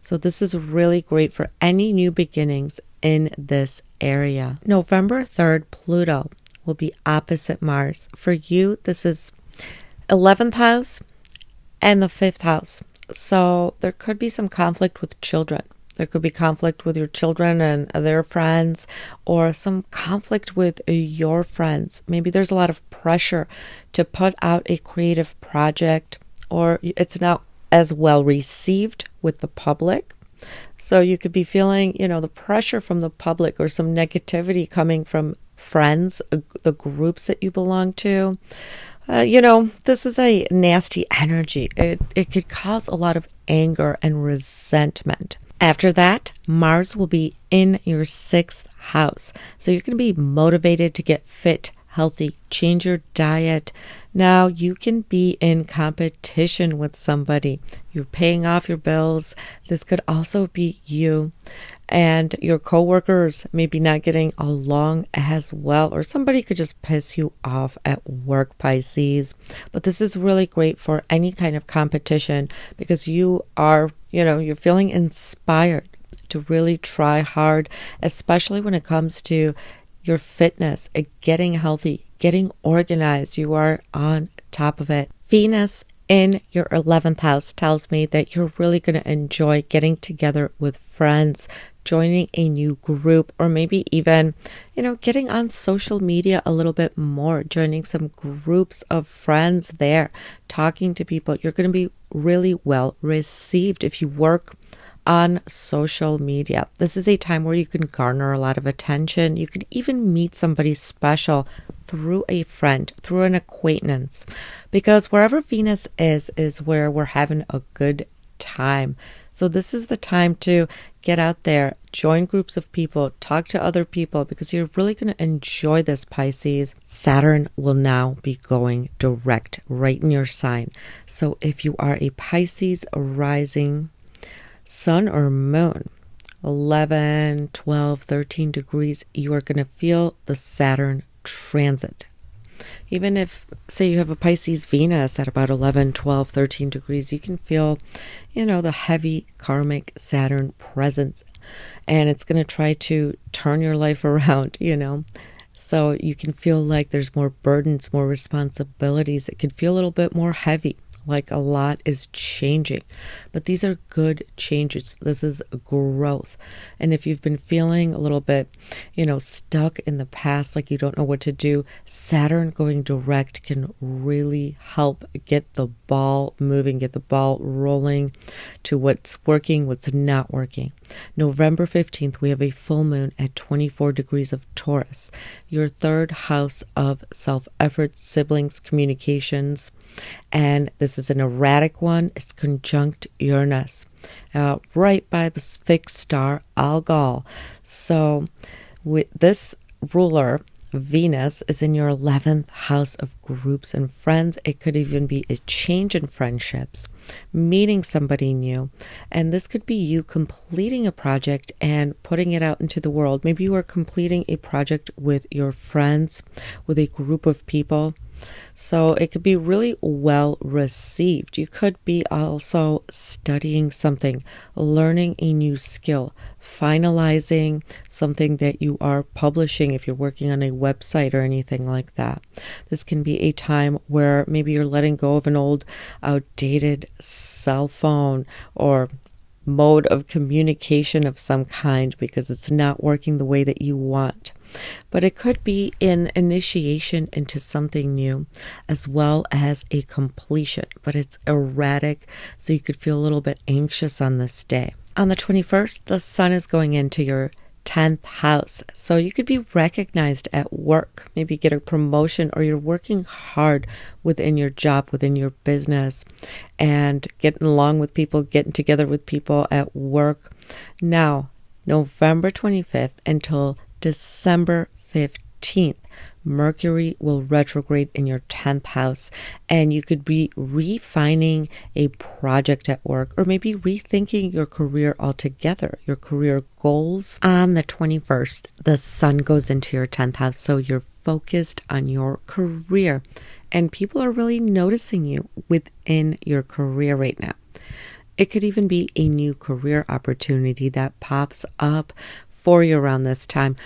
So this is really great for any new beginnings in this area. November 3rd, Pluto will be opposite Mars. For you, this is 11th house and the 5th house. So there could be some conflict with children. There could be conflict with your children and their friends, or some conflict with your friends. Maybe there's a lot of pressure to put out a creative project, or it's not as well received with the public. So you could be feeling, the pressure from the public, or some negativity coming from friends, the groups that you belong to. This is a nasty energy. It could cause a lot of anger and resentment. After that, Mars will be in your 6th house. So you're going to be motivated to get fit, healthy, change your diet. Now you can be in competition with somebody. You're paying off your bills. This could also be you and your coworkers maybe not getting along as well, or somebody could just piss you off at work, Pisces. But this is really great for any kind of competition, because you are, you're feeling inspired to really try hard, especially when it comes to your fitness, getting healthy, getting organized. You are on top of it. Venus in your 11th house tells me that you're really going to enjoy getting together with friends, joining a new group, or maybe even, getting on social media a little bit more, joining some groups of friends there, talking to people. You're going to be really well received if you work on social media. This is a time where you can garner a lot of attention. You could even meet somebody special through a friend, through an acquaintance, because wherever Venus is where we're having a good time. So this is the time to get out there, join groups of people, talk to other people, because you're really going to enjoy this, Pisces. Saturn will now be going direct right in your sign. So if you are a Pisces rising sun or moon, 11, 12, 13 degrees, you are going to feel the Saturn transit. Even if, say, you have a Pisces Venus at about 11, 12, 13 degrees, you can feel, the heavy karmic Saturn presence. And it's going to try to turn your life around, So you can feel like there's more burdens, more responsibilities. It can feel a little bit more heavy, like a lot is changing. But these are good changes. This is growth. And if you've been feeling a little bit, stuck in the past, like you don't know what to do, Saturn going direct can really help get the ball moving, get the ball rolling to what's working, what's not working. November 15th, we have a full moon at 24 degrees of Taurus, your 3rd house of self-effort, siblings, communications. And this is an erratic one. It's conjunct Uranus, right by the fixed star Algol. So with this ruler, Venus is in your 11th house of groups and friends. It could even be a change in friendships, meeting somebody new. And this could be you completing a project and putting it out into the world. Maybe you are completing a project with your friends, with a group of people. So it could be really well received. You could be also studying something, learning a new skill, finalizing something that you are publishing if you're working on a website or anything like that. This can be a time where maybe you're letting go of an old, outdated cell phone or mode of communication of some kind because it's not working the way that you want. But it could be an initiation into something new as well as a completion, but it's erratic, so you could feel a little bit anxious on this day. On the 21st, the sun is going into your 10th house, so you could be recognized at work, maybe get a promotion, or you're working hard within your job, within your business, and getting along with people, getting together with people at work. Now, November 25th until December 15th, Mercury will retrograde in your 10th house, and you could be refining a project at work, or maybe rethinking your career altogether, your career goals. On the 21st, the sun goes into your 10th house, so you're focused on your career, and people are really noticing you within your career right now. It could even be a new career opportunity that pops up for you around this time.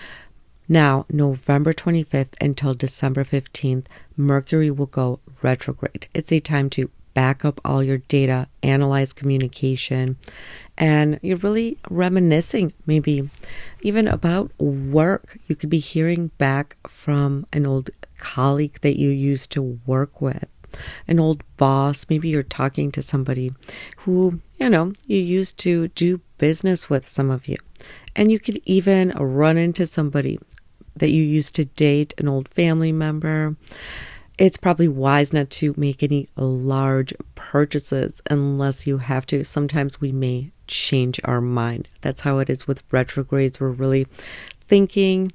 Now, November 25th until December 15th, Mercury will go retrograde. It's a time to back up all your data, analyze communication, and you're really reminiscing maybe even about work. You could be hearing back from an old colleague that you used to work with, an old boss. Maybe you're talking to somebody who, you used to do business with, some of you. And you could even run into somebody that you used to date, an old family member. It's probably wise not to make any large purchases unless you have to. Sometimes we may change our mind. That's how it is with retrogrades. We're really thinking,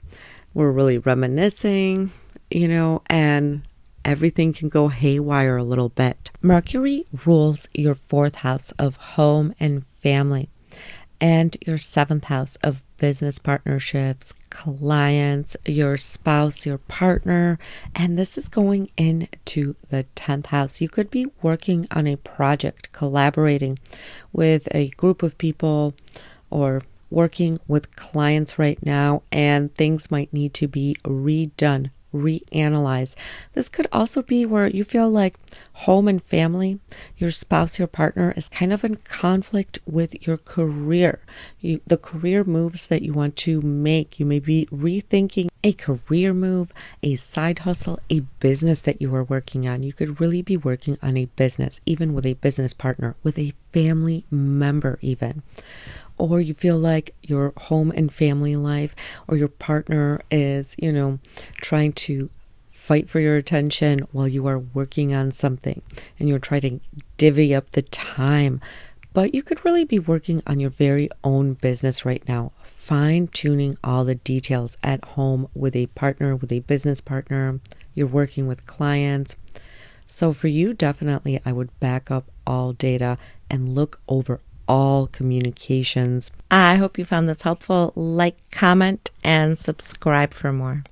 we're really reminiscing, and everything can go haywire a little bit. Mercury rules your 4th house of home and family, and your 7th house of business partnerships, clients, your spouse, your partner, and this is going into the 10th house. You could be working on a project, collaborating with a group of people, or working with clients right now, and things might need to be redone, reanalyze. This could also be where you feel like home and family, your spouse, your partner is kind of in conflict with your career. The career moves that you want to make. You may be rethinking a career move, a side hustle, a business that you are working on. You could really be working on a business, even with a business partner, with a family member even. Or you feel like your home and family life, or your partner is, trying to fight for your attention while you are working on something, and you're trying to divvy up the time. But you could really be working on your very own business right now, fine-tuning all the details at home with a partner, with a business partner. You're working with clients. So for you, definitely, I would back up all data and look over all communications. I hope you found this helpful. Like, comment, and subscribe for more.